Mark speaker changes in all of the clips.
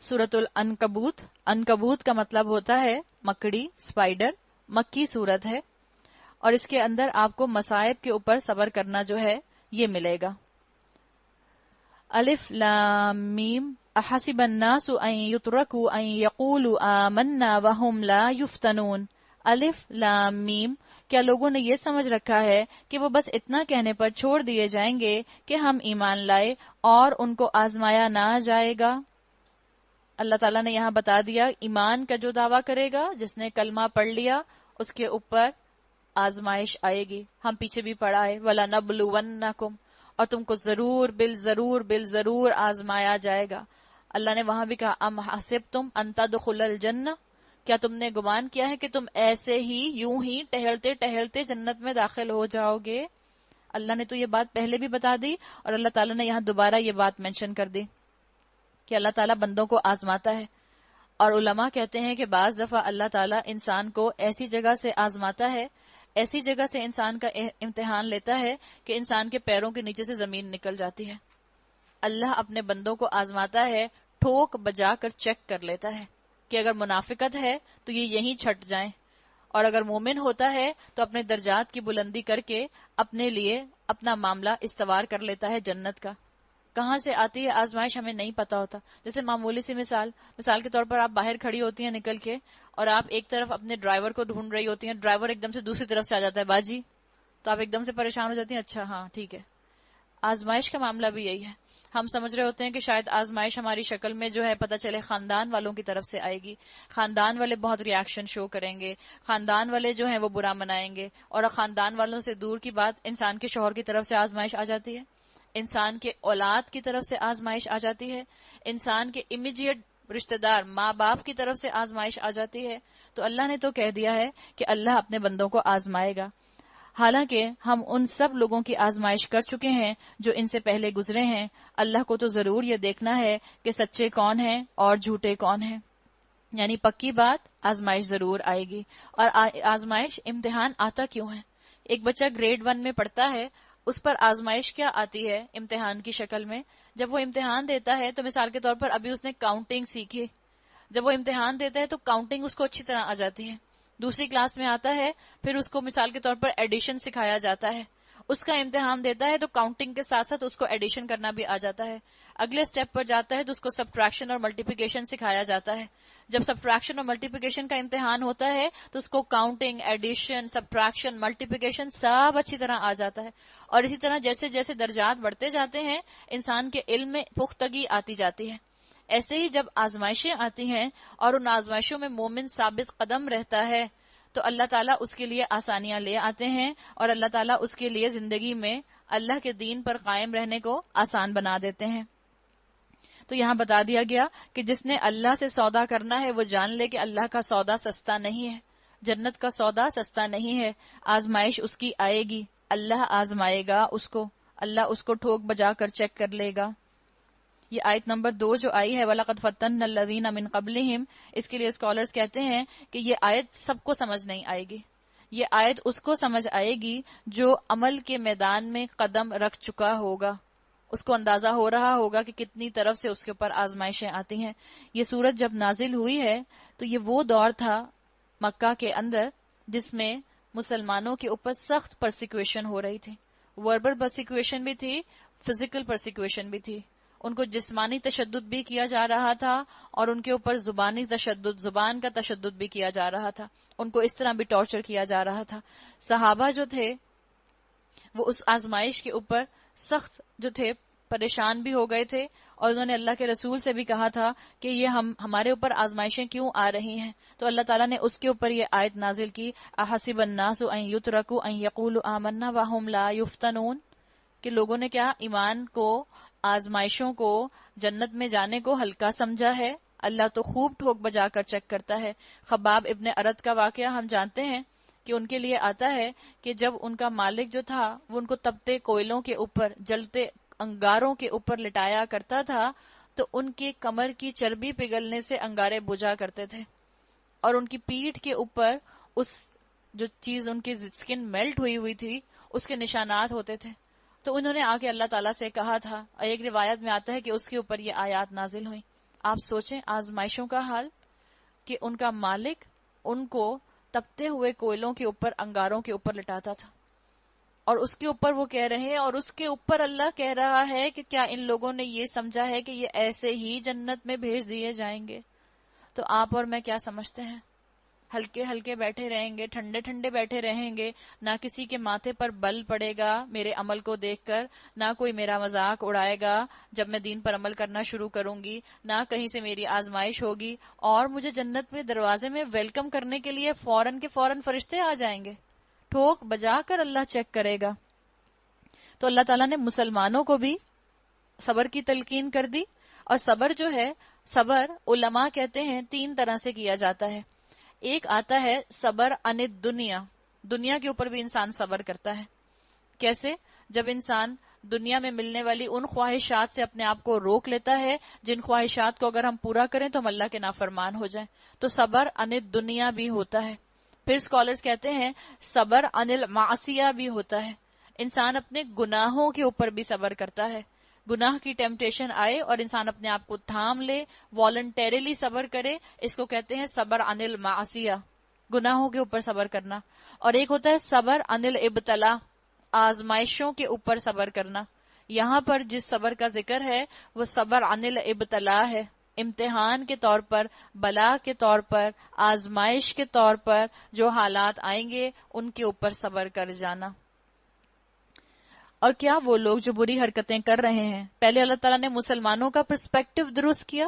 Speaker 1: سورۃ العنکبوت، عنکبوت کا مطلب ہوتا ہے مکڑی، اسپائڈر، مکی صورت ہے، اور اس کے اندر آپ کو مصائب کے اوپر صبر کرنا جو ہے یہ ملے گا۔ الف لام میم احسب الناس ان یترکوا ان یقولوا آمنا وهم لا یفتنون۔ الف لام میم، کیا لوگوں نے یہ سمجھ رکھا ہے کہ وہ بس اتنا کہنے پر چھوڑ دیے جائیں گے کہ ہم ایمان لائے اور ان کو آزمایا نہ جائے گا؟ اللہ تعالیٰ نے یہاں بتا دیا ایمان کا جو دعویٰ کرے گا، جس نے کلمہ پڑھ لیا، اس کے اوپر آزمائش آئے گی۔ ہم پیچھے بھی پڑھا ہے وَلَنَبْلُوَنَّكُمْ، اور تم کو ضرور بالضرور آزمایا جائے گا۔ اللہ نے وہاں بھی کہا ام حسبتم ان تدخلوا الجنہ، کیا تم نے گمان کیا ہے کہ تم ایسے ہی یوں ہی ٹہلتے ٹہلتے جنت میں داخل ہو جاؤ گے؟ اللہ نے تو یہ بات پہلے بھی بتا دی، اور اللہ تعالیٰ نے یہاں دوبارہ یہ بات مینشن کر دی کہ اللہ تعالیٰ بندوں کو آزماتا ہے۔ اور علماء کہتے ہیں کہ بعض دفعہ اللہ تعالیٰ انسان کو ایسی جگہ سے آزماتا ہے، ایسی جگہ سے انسان کا امتحان لیتا ہے کہ انسان کے پیروں کے نیچے سے زمین نکل جاتی ہے۔ اللہ اپنے بندوں کو آزماتا ہے، ٹھوک بجا کر چیک کر لیتا ہے کہ اگر منافقت ہے تو یہ یہیں چھٹ جائیں، اور اگر مومن ہوتا ہے تو اپنے درجات کی بلندی کر کے اپنے لیے اپنا معاملہ استوار کر لیتا ہے جنت کا۔ کہاں سے آتی ہے آزمائش ہمیں نہیں پتا ہوتا۔ جیسے معمولی سی مثال کے طور پر آپ باہر کھڑی ہوتی ہیں نکل کے، اور آپ ایک طرف اپنے ڈرائیور کو ڈھونڈ رہی ہوتی ہیں، ڈرائیور ایک دم سے دوسری طرف سے آ جاتا ہے باجی، تو آپ ایک دم سے پریشان ہو جاتی ہیں، اچھا ہاں ٹھیک ہے۔ آزمائش کا معاملہ بھی یہی ہے، ہم سمجھ رہے ہوتے ہیں کہ شاید آزمائش ہماری شکل میں جو ہے پتہ چلے خاندان والوں کی طرف سے آئے گی، خاندان والے بہت ری ایکشن شو کریں گے، خاندان والے جو ہیں وہ برا منائیں گے، اور خاندان والوں سے دور کی بات انسان کے شوہر کی طرف سے آزمائش آ جاتی ہے، انسان کے اولاد کی طرف سے آزمائش آ جاتی ہے، انسان کے امیجیٹ رشتہ دار ماں باپ کی طرف سے آزمائش آ جاتی ہے۔ تو اللہ نے تو کہہ دیا ہے کہ اللہ اپنے بندوں کو آزمائے گا، حالانکہ ہم ان سب لوگوں کی آزمائش کر چکے ہیں جو ان سے پہلے گزرے ہیں۔ اللہ کو تو ضرور یہ دیکھنا ہے کہ سچے کون ہیں اور جھوٹے کون ہیں، یعنی پکی بات آزمائش ضرور آئے گی۔ اور آزمائش امتحان آتا کیوں ہے؟ ایک بچہ گریڈ 1 میں پڑھتا ہے، اس پر آزمائش کیا آتی ہے امتحان کی شکل میں؟ جب وہ امتحان دیتا ہے تو مثال کے طور پر ابھی اس نے کاؤنٹنگ سیکھی، جب وہ امتحان دیتا ہے تو کاؤنٹنگ اس کو اچھی طرح آ جاتی ہے، دوسری کلاس میں آتا ہے، پھر اس کو مثال کے طور پر ایڈیشن سکھایا جاتا ہے، اس کا امتحان دیتا ہے تو کاؤنٹنگ کے ساتھ ساتھ اس کو ایڈیشن کرنا بھی آ جاتا ہے، اگلے سٹیپ پر جاتا ہے تو اس کو سبٹریکشن اور ملٹیپلیکیشن سکھایا جاتا ہے، جب سبٹریکشن اور ملٹیپلیکیشن کا امتحان ہوتا ہے تو اس کو کاؤنٹنگ، ایڈیشن، سبٹریکشن، ملٹیپلیکیشن سب اچھی طرح آ جاتا ہے۔ اور اسی طرح جیسے جیسے درجات بڑھتے جاتے ہیں انسان کے علم میں پختگی آتی جاتی ہے۔ ایسے ہی جب آزمائشیں آتی ہیں اور ان آزمائشوں میں مومن ثابت قدم رہتا ہے تو اللہ تعالیٰ اس کے لیے آسانیاں لے آتے ہیں، اور اللہ تعالیٰ اس کے لیے زندگی میں اللہ کے دین پر قائم رہنے کو آسان بنا دیتے ہیں۔ تو یہاں بتا دیا گیا کہ جس نے اللہ سے سودا کرنا ہے وہ جان لے کہ اللہ کا سودا سستا نہیں ہے، جنت کا سودا سستا نہیں ہے، آزمائش اس کی آئے گی، اللہ آزمائے گا اس کو، اللہ اس کو ٹھوک بجا کر چیک کر لے گا۔ یہ آیت نمبر 2 جو آئی ہے وَلَقَدْ فَتَنَّ الَّذِينَ مِن قَبْلِهِمْ، اس کے لیے اسکالرز کہتے ہیں کہ یہ آیت سب کو سمجھ نہیں آئے گی، یہ آیت اس کو سمجھ آئے گی جو عمل کے میدان میں قدم رکھ چکا ہوگا، اس کو اندازہ ہو رہا ہوگا کہ کتنی طرف سے اس کے اوپر آزمائشیں آتی ہیں۔ یہ سورت جب نازل ہوئی ہے تو یہ وہ دور تھا مکہ کے اندر جس میں مسلمانوں کے اوپر سخت پرسیکیوشن ہو رہی تھی، وربل پرسیکیوشن بھی تھی، فزیکل پرسیکیوشن بھی تھی، ان کو جسمانی تشدد بھی کیا جا رہا تھا اور ان کے اوپر زبانی تشدد، زبان کا تشدد بھی کیا جا رہا تھا، ان کو اس طرح بھی ٹارچر کیا جا رہا تھا۔ صحابہ جو تھے وہ اس آزمائش کے اوپر سخت جو تھے پریشان بھی ہو گئے تھے، اور انہوں نے اللہ کے رسول سے بھی کہا تھا کہ یہ ہمارے اوپر آزمائشیں کیوں آ رہی ہیں؟ تو اللہ تعالیٰ نے اس کے اوپر یہ آیت نازل کی احسب الناس ان یترکوا ان یقولوا آمنا وهم لا یفتنون، کہ لوگوں نے کیا ایمان کو، آزمائشوں کو، جنت میں جانے کو ہلکا سمجھا ہے؟ اللہ تو خوب ٹھوک بجا کر چیک کرتا ہے۔ خباب ابن ارد کا واقعہ ہم جانتے ہیں کہ ان کے لیے آتا ہے کہ جب ان کا مالک جو تھا وہ ان کو تپتے کوئلوں کے اوپر، جلتے انگاروں کے اوپر لٹایا کرتا تھا تو ان کی کمر کی چربی پگھلنے سے انگارے بجھا کرتے تھے، اور ان کی پیٹھ کے اوپر اس جو چیز ان کی سکن میلٹ ہوئی تھی اس کے نشانات ہوتے تھے۔ تو انہوں نے آ کے اللہ تعالیٰ سے کہا تھا، ایک روایت میں آتا ہے کہ اس کے اوپر یہ آیات نازل ہوئی آپ سوچیں آزمائشوں کا حال، کہ ان کا مالک ان کو تپتے ہوئے کوئلوں کے اوپر، انگاروں کے اوپر لٹاتا تھا، اور اس کے اوپر وہ کہہ رہے ہیں، اور اس کے اوپر اللہ کہہ رہا ہے کہ کیا ان لوگوں نے یہ سمجھا ہے کہ یہ ایسے ہی جنت میں بھیج دیے جائیں گے؟ تو آپ اور میں کیا سمجھتے ہیں؟ ہلکے ہلکے بیٹھے رہیں گے، ٹھنڈے ٹھنڈے بیٹھے رہیں گے، نہ کسی کے ماتھے پر بل پڑے گا میرے عمل کو دیکھ کر، نہ کوئی میرا مذاق اڑائے گا جب میں دین پر عمل کرنا شروع کروں گی، نہ کہیں سے میری آزمائش ہوگی، اور مجھے جنت میں دروازے میں ویلکم کرنے کے لیے فوراً کے فوراً فرشتے آ جائیں گے، ٹھوک بجا کر اللہ چیک کرے گا۔ تو اللہ تعالیٰ نے مسلمانوں کو بھی صبر کی تلقین کر دی، اور صبر جو ہے، صبر علماء کہتے ہیں 3 طرح سے کیا جاتا ہے۔ ایک آتا ہے صبر عن الدنیا، دنیا کے اوپر بھی انسان صبر کرتا ہے۔ کیسے؟ جب انسان دنیا میں ملنے والی ان خواہشات سے اپنے آپ کو روک لیتا ہے جن خواہشات کو اگر ہم پورا کریں تو ہم اللہ کے نافرمان ہو جائیں، تو صبر عن الدنیا بھی ہوتا ہے۔ پھر سکولرز کہتے ہیں صبر عن المعصیہ بھی ہوتا ہے، انسان اپنے گناہوں کے اوپر بھی صبر کرتا ہے، گناہ کی ٹیمپٹیشن آئے اور انسان اپنے آپ کو تھام لے، والنٹیرلی صبر کرے، اس کو کہتے ہیں صبر عن المعصیہ، گناہوں کے اوپر صبر کرنا۔ اور ایک ہوتا ہے صبر عن الابتلاء، آزمائشوں کے اوپر صبر کرنا۔ یہاں پر جس صبر کا ذکر ہے وہ صبر عن الابتلاء ہے، امتحان کے طور پر، بلا کے طور پر، آزمائش کے طور پر جو حالات آئیں گے ان کے اوپر صبر کر جانا۔ اور کیا وہ لوگ جو بری حرکتیں کر رہے ہیں، پہلے اللہ تعالیٰ نے مسلمانوں کا پرسپیکٹو درست کیا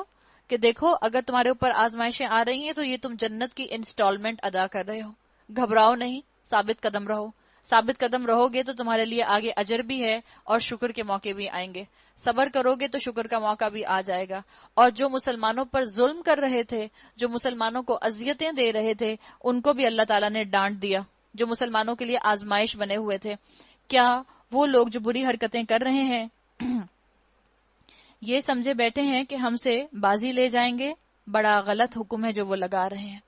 Speaker 1: کہ دیکھو اگر تمہارے اوپر آزمائشیں آ رہی ہیں تو یہ تم جنت کی انسٹالمنٹ ادا کر رہے ہو، گھبراؤ نہیں، ثابت قدم رہو، ثابت قدم رہو گے تو تمہارے لیے آگے اجر بھی ہے اور شکر کے موقع بھی آئیں گے، صبر کرو گے تو شکر کا موقع بھی آ جائے گا۔ اور جو مسلمانوں پر ظلم کر رہے تھے، جو مسلمانوں کو اذیتیں دے رہے تھے، ان کو بھی اللہ تعالیٰ نے ڈانٹ دیا، جو مسلمانوں کے لیے آزمائش بنے ہوئے تھے۔ کیا وہ لوگ جو بری حرکتیں کر رہے ہیں یہ سمجھے بیٹھے ہیں کہ ہم سے بازی لے جائیں گے؟ بڑا غلط حکم ہے جو وہ لگا رہے ہیں۔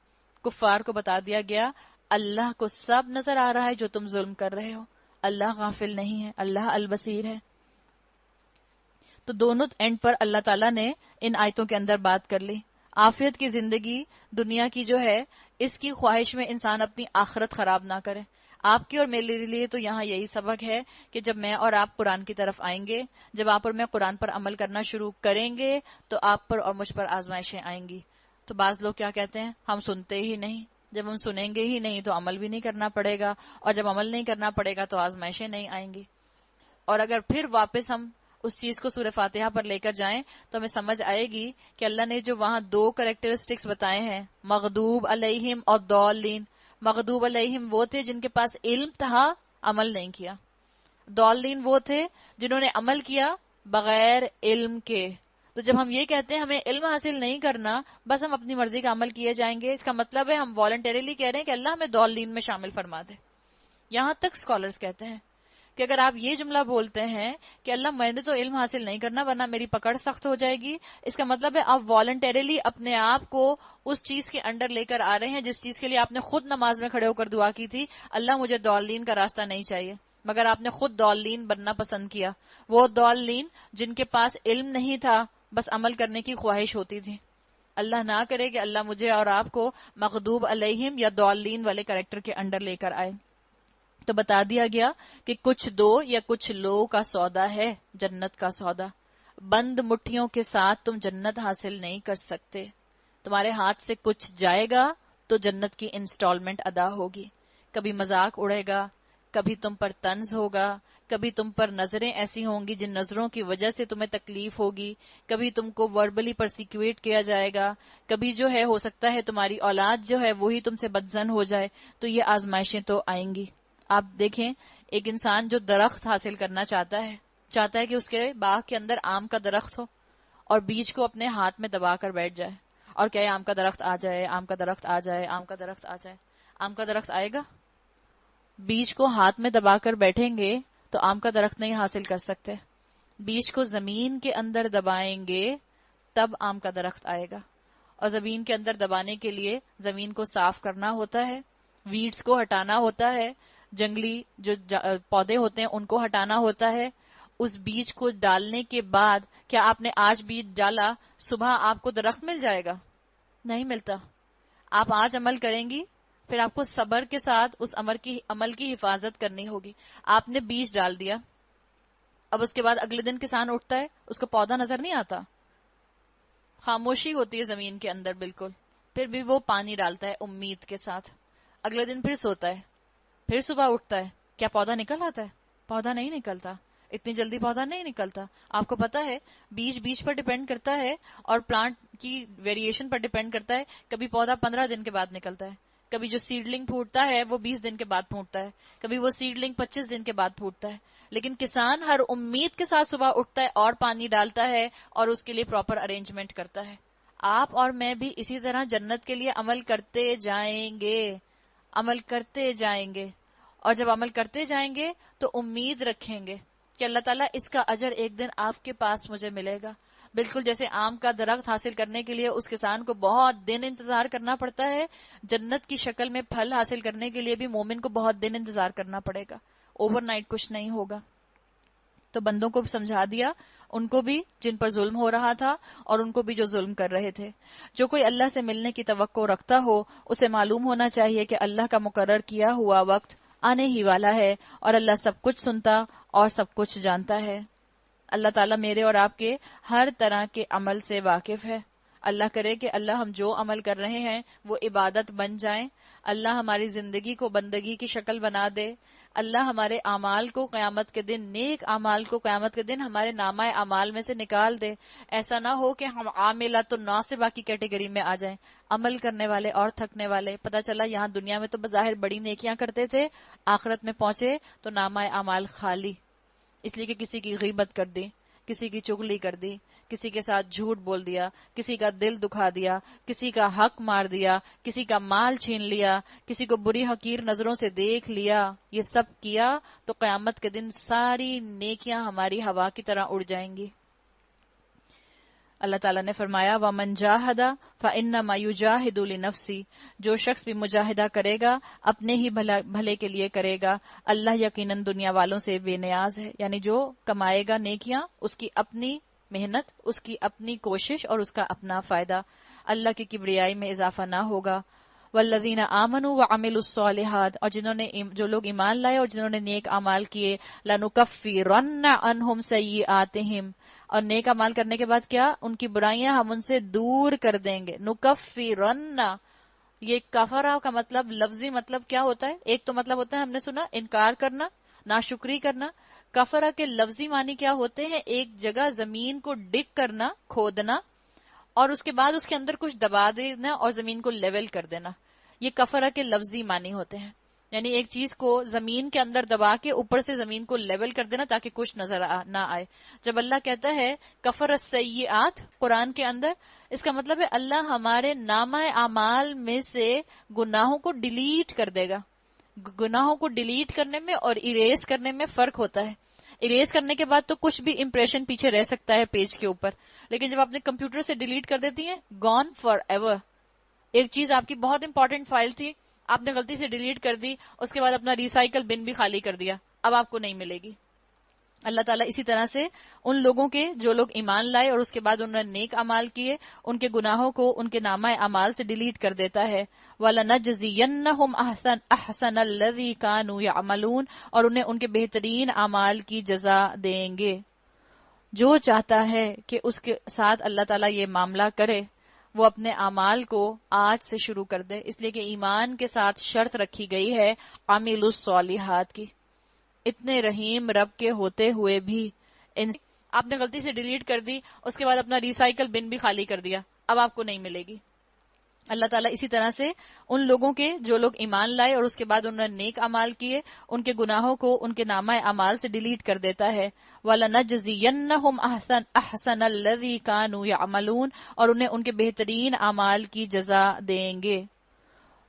Speaker 1: کفار کو بتا دیا گیا اللہ کو سب نظر آ رہا ہے جو تم ظلم کر رہے ہو، اللہ غافل نہیں ہے، اللہ البصیر ہے۔ تو دونوں اینڈ پر اللہ تعالیٰ نے ان آیتوں کے اندر بات کر لی۔ عافیت کی زندگی دنیا کی جو ہے، اس کی خواہش میں انسان اپنی آخرت خراب نہ کرے۔ آپ کی اور میرے لیے تو یہاں یہی سبق ہے کہ جب میں اور آپ قرآن کی طرف آئیں گے، جب آپ اور میں قرآن پر عمل کرنا شروع کریں گے تو آپ پر اور مجھ پر آزمائشیں آئیں گی۔ تو بعض لوگ کیا کہتے ہیں، ہم سنتے ہی نہیں، جب ہم سنیں گے ہی نہیں تو عمل بھی نہیں کرنا پڑے گا، اور جب عمل نہیں کرنا پڑے گا تو آزمائشیں نہیں آئیں گی۔ اور اگر پھر واپس ہم اس چیز کو سورہ فاتحہ پر لے کر جائیں تو ہمیں سمجھ آئے گی کہ اللہ نے جو وہاں 2 کریکٹرسٹکس بتائے ہیں، مغضوب علیہم اور ضالین۔ مغضوب علیہم وہ تھے جن کے پاس علم تھا، عمل نہیں کیا، ضالین وہ تھے جنہوں نے عمل کیا بغیر علم کے۔ تو جب ہم یہ کہتے ہیں ہمیں علم حاصل نہیں کرنا، بس ہم اپنی مرضی کا عمل کیے جائیں گے، اس کا مطلب ہے ہم والنٹیرلی کہہ رہے ہیں کہ اللہ ہمیں ضالین میں شامل فرما دے۔ یہاں تک سکولرز کہتے ہیں کہ اگر آپ یہ جملہ بولتے ہیں کہ اللہ میں نے تو علم حاصل نہیں کرنا ورنہ میری پکڑ سخت ہو جائے گی، اس کا مطلب ہے آپ والنٹیرلی اپنے آپ کو اس چیز کے انڈر لے کر آ رہے ہیں جس چیز کے لیے آپ نے خود نماز میں کھڑے ہو کر دعا کی تھی، اللہ مجھے ضالین کا راستہ نہیں چاہیے، مگر آپ نے خود ضالین بننا پسند کیا، وہ ضالین جن کے پاس علم نہیں تھا، بس عمل کرنے کی خواہش ہوتی تھی۔ اللہ نہ کرے کہ اللہ مجھے اور آپ کو مغضوب علیہم یا ضالین والے کریکٹر کے انڈر لے کر آئے۔ تو بتا دیا گیا کہ کچھ 2 یا کچھ لوگوں کا سودا ہے جنت کا سودا، بند مٹھیوں کے ساتھ تم جنت حاصل نہیں کر سکتے، تمہارے ہاتھ سے کچھ جائے گا تو جنت کی انسٹالمنٹ ادا ہوگی۔ کبھی مذاق اڑے گا، کبھی تم پر طنز ہوگا، کبھی تم پر نظریں ایسی ہوں گی جن نظروں کی وجہ سے تمہیں تکلیف ہوگی، کبھی تم کو وربلی پرسیکیوٹ کیا جائے گا، کبھی جو ہے ہو سکتا ہے تمہاری اولاد جو ہے وہی تم سے بدزن ہو جائے، تو یہ آزمائشیں تو آئیں گی۔ آپ دیکھیں ایک انسان جو درخت حاصل کرنا چاہتا ہے کہ اس کے باغ کے اندر آم کا درخت ہو اور بیج کو اپنے ہاتھ میں دبا کر بیٹھ جائے اور کہے آم کا درخت آ جائے، آم کا درخت آ جائے، آم کا درخت آ جائے۔ آم کا درخت آئے گا؟ بیج کو ہاتھ میں دبا کر بیٹھیں گے تو آم کا درخت نہیں حاصل کر سکتے، بیج کو زمین کے اندر دبائیں گے تب آم کا درخت آئے گا۔ اور زمین کے اندر دبانے کے لیے زمین کو صاف کرنا ہوتا ہے، ویڈز کو ہٹانا ہوتا ہے، جنگلی جو پودے ہوتے ہیں ان کو ہٹانا ہوتا ہے، اس بیج کو ڈالنے کے بعد کیا آپ نے آج بیج ڈالا صبح آپ کو درخت مل جائے گا؟ نہیں ملتا. آپ آج عمل کریں گی، پھر آپ کو صبر کے ساتھ اس عمل کی حفاظت کرنی ہوگی. آپ نے بیج ڈال دیا، اب اس کے بعد اگلے دن کسان اٹھتا ہے، اس کو پودا نظر نہیں آتا، خاموشی ہوتی ہے زمین کے اندر بالکل، پھر بھی وہ پانی ڈالتا ہے امید کے ساتھ. اگلے دن پھر سوتا ہے، پھر صبح اٹھتا ہے، کیا پودا نکل آتا ہے؟ پودا نہیں نکلتا، اتنی جلدی پودا نہیں نکلتا. آپ کو پتا ہے بیج پر ڈیپینڈ کرتا ہے اور پلانٹ کی ویریشن پر ڈیپینڈ کرتا ہے. کبھی پودا 15 دن کے بعد نکلتا ہے، کبھی جو سیڈلنگ پھوٹتا ہے وہ 20 دن کے بعد پھوٹتا ہے، کبھی وہ سیڈلنگ 25 دن کے بعد پھوٹتا ہے. لیکن کسان ہر امید کے ساتھ صبح اٹھتا ہے اور پانی ڈالتا ہے اور اس کے لیے پراپر ارینجمنٹ کرتا ہے. آپ اور میں بھی اسی طرح جنت کے لیے عمل کرتے جائیں گے، عمل کرتے جائیں گے، اور جب عمل کرتے جائیں گے تو امید رکھیں گے کہ اللہ تعالیٰ اس کا اجر ایک دن آپ کے پاس مجھے ملے گا. بالکل جیسے آم کا درخت حاصل کرنے کے لیے اس کسان کو بہت دن انتظار کرنا پڑتا ہے، جنت کی شکل میں پھل حاصل کرنے کے لیے بھی مومن کو بہت دن انتظار کرنا پڑے گا. اوور نائٹ کچھ نہیں ہوگا. تو بندوں کو سمجھا دیا، ان کو بھی جن پر ظلم ہو رہا تھا اور ان کو بھی جو ظلم کر رہے تھے. جو کوئی اللہ سے ملنے کی توقع رکھتا ہو اسے معلوم ہونا چاہیے کہ اللہ کا مقرر کیا ہوا وقت آنے ہی والا ہے اور اللہ سب کچھ سنتا اور سب کچھ جانتا ہے. اللہ تعالیٰ میرے اور آپ کے ہر طرح کے عمل سے واقف ہے. اللہ کرے کہ اللہ ہم جو عمل کر رہے ہیں وہ عبادت بن جائیں. اللہ ہماری زندگی کو بندگی کی شکل بنا دے. اللہ ہمارے اعمال کو قیامت کے دن، نیک اعمال کو قیامت کے دن ہمارے نامہ اعمال میں سے نکال دے. ایسا نہ ہو کہ ہم عاملۃ الناصبہ کی کیٹیگری میں آ جائیں، عمل کرنے والے اور تھکنے والے. پتہ چلا یہاں دنیا میں تو بظاہر بڑی نیکیاں کرتے تھے، آخرت میں پہنچے تو نامہ اعمال خالی، اس لیے کہ کسی کی غیبت کر دی، کسی کی چغلی کر دی، کسی کے ساتھ جھوٹ بول دیا، کسی کا دل دکھا دیا، کسی کا حق مار دیا، کسی کا مال چھین لیا، کسی کو بری حقیر نظروں سے دیکھ لیا. یہ سب کیا تو قیامت کے دن ساری نیکیاں ہماری ہوا کی طرح اڑ جائیں گی. اللہ تعالیٰ نے فرمایا وَمَنْ جَاهَدَ فَإِنَّمَا يُجَاهِدُ لِنَفْسِهِ، جو شخص بھی مجاہدہ کرے گا اپنے ہی بھلے کے لیے کرے گا. اللہ یقیناً دنیا والوں سے بے نیاز ہے. یعنی جو کمائے گا نیکیاں، اس کی اپنی محنت، اس کی اپنی کوشش اور اس کا اپنا فائدہ. اللہ کی کبریائی میں اضافہ نہ ہوگا. والذین آمنوا وعملوا الصالحات، اور جو لوگ ایمان لائے اور جنہوں نے نیک اعمال کیے، لنکفرن عنہم سیئاتہم، اور نیک اعمال کرنے کے بعد کیا؟ ان کی برائیاں ہم ان سے دور کر دیں گے. نکفرن، یہ کفرہ کا مطلب لفظی مطلب کیا ہوتا ہے؟ ایک تو مطلب ہوتا ہے ہم نے سنا انکار کرنا، ناشکری کرنا. کفرہ کے لفظی معنی کیا ہوتے ہیں؟ ایک جگہ زمین کو ڈگ کرنا، کھودنا، اور اس کے بعد اس کے اندر کچھ دبا دینا اور زمین کو لیول کر دینا. یہ کفرہ کے لفظی معنی ہوتے ہیں. یعنی ایک چیز کو زمین کے اندر دبا کے اوپر سے زمین کو لیول کر دینا تاکہ کچھ نظر نہ آئے. جب اللہ کہتا ہے کفر السیئات قرآن کے اندر، اس کا مطلب ہے اللہ ہمارے نامہ اعمال میں سے گناہوں کو ڈیلیٹ کر دے گا. گناہوں کو ڈیلیٹ کرنے میں اور اریز کرنے میں فرق ہوتا ہے. اریز کرنے کے بعد تو کچھ بھی امپریشن پیچھے رہ سکتا ہے پیج کے اوپر، لیکن جب آپ نے کمپیوٹر سے ڈیلیٹ کر دیتی ہیں، گون فار ایور. ایک چیز آپ کی بہت امپورٹنٹ فائل تھی، آپ نے غلطی سے ڈیلیٹ کر دی، اس کے بعد اپنا ریسائیکل بن بھی خالی کر دیا، اب آپ کو نہیں ملے گی. اللہ تعالیٰ اسی طرح سے ان لوگوں کے جو لوگ ایمان لائے اور اس کے بعد انہوں نے نیک اعمال کیے، ان کے گناہوں کو ان کے نامہ اعمال سے ڈیلیٹ کر دیتا ہے. وَلَنَجْزِيَنَّهُمْ أَحْسَنَ الَّذِي كَانُوا يَعْمَلُونَ، اور انہیں ان کے بہترین اعمال کی جزا دیں گے. جو چاہتا ہے کہ اس کے ساتھ اللہ تعالیٰ یہ معاملہ کرے، وہ اپنے اعمال کو آج سے شروع کر دے، اس لیے کہ ایمان کے ساتھ شرط رکھی گئی ہے عامل الصالحات کی. اتنے رحیم رب کے ہوتے ہوئے بھی آپ نے غلطی سے ڈیلیٹ کر دی، اس کے بعد اپنا ریسائیکل بن بھی خالی کر دیا، اب آپ کو نہیں ملے گی. اللہ تعالیٰ اسی طرح سے ان لوگوں کے جو لوگ ایمان لائے اور اس کے بعد انہوں نے نیک اعمال کیے، ان کے گناہوں کو ان کے نامہ اعمال سے ڈیلیٹ کر دیتا ہے. وَلَنَجْزِيَنَّهُمْ أَحْسَنَ الَّذِي كَانُوا يَعْمَلُونَ، اور انہیں ان کے بہترین اعمال کی جزا دیں گے.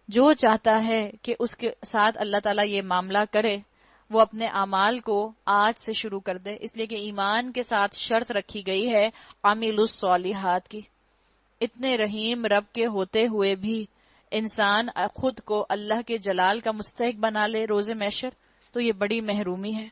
Speaker 1: جو چاہتا ہے کہ اس کے ساتھ اللہ تعالیٰ یہ معاملہ کرے، وہ اپنے اعمال کو آج سے شروع کر دے، اس لیے کہ ایمان کے ساتھ شرط رکھی گئی ہے عامل الصالحات کی. اتنے رحیم رب کے ہوتے ہوئے بھی انسان خود کو اللہ کے جلال کا مستحق بنا لے روز محشر، تو یہ بڑی محرومی ہے.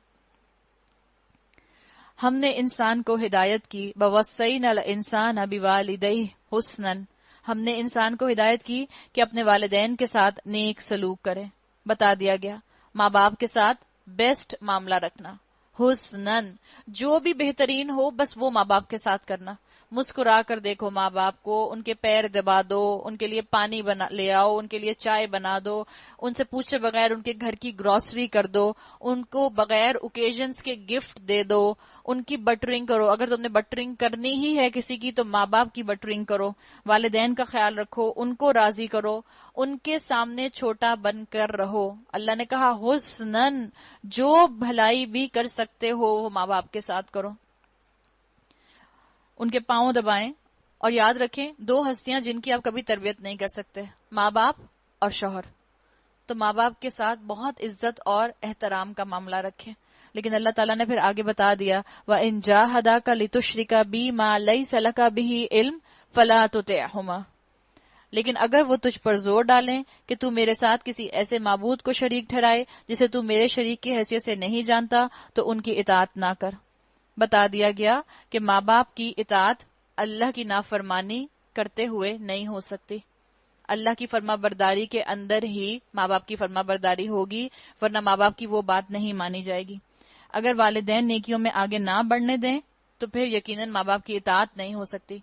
Speaker 1: ہم نے انسان کو ہدایت کی، وَوَصَّيْنَا الْإِنسَانَ بِوَالِدَيْهِ حُسْنًا، ہم نے انسان کو ہدایت کی کہ اپنے والدین کے ساتھ نیک سلوک کرے. بتا دیا گیا ماں باپ کے ساتھ بیسٹ معاملہ رکھنا، حسنن، جو بھی بہترین ہو بس وہ ماں باپ کے ساتھ کرنا. مسکرا کر دیکھو ماں باپ کو، ان کے پیر دبا دو، ان کے لیے پانی لے آؤ، ان کے لیے چائے بنا دو، ان سے پوچھے بغیر ان کے گھر کی گروسری کر دو، ان کو بغیر اوکیزنز کے گفٹ دے دو، ان کی بٹرنگ کرو. اگر تم نے بٹرنگ کرنی ہی ہے کسی کی تو ماں باپ کی بٹرنگ کرو. والدین کا خیال رکھو، ان کو راضی کرو، ان کے سامنے چھوٹا بن کر رہو. اللہ نے کہا حسنن، جو بھلائی بھی کر سکتے ہو وہ ماں باپ کے ساتھ کرو. ان کے پاؤں دبائیں. اور یاد رکھیں دو ہستیاں جن کی آپ کبھی تربیت نہیں کر سکتے، ماں باپ اور شوہر. تو ماں باپ کے ساتھ بہت عزت اور احترام کا معاملہ رکھیں. لیکن اللہ تعالیٰ نے پھر آگے بتا دیا وَإِن جَاهَدَاكَ لِتُشْرِكَ بِي مَا لَيْسَ لَكَ بِهِ عِلْمٌ فَلَا تُطِعْهُمَا، لیکن اگر وہ تجھ پر زور ڈالیں کہ تو میرے ساتھ کسی ایسے معبود کو شریک ٹھہرائے جسے تو میرے شریک کی حیثیت سے نہیں جانتا تو ان کی اطاعت نہ کر. بتا دیا گیا کہ ماں باپ کی اطاعت اللہ کی نافرمانی کرتے ہوئے نہیں ہو سکتی. اللہ کی فرما برداری کے اندر ہی ماں باپ کی فرما برداری ہوگی، ورنہ ماں باپ کی وہ بات نہیں مانی جائے گی. اگر والدین نیکیوں میں آگے نہ بڑھنے دیں تو پھر یقیناً ماں باپ کی اطاعت نہیں ہو سکتی.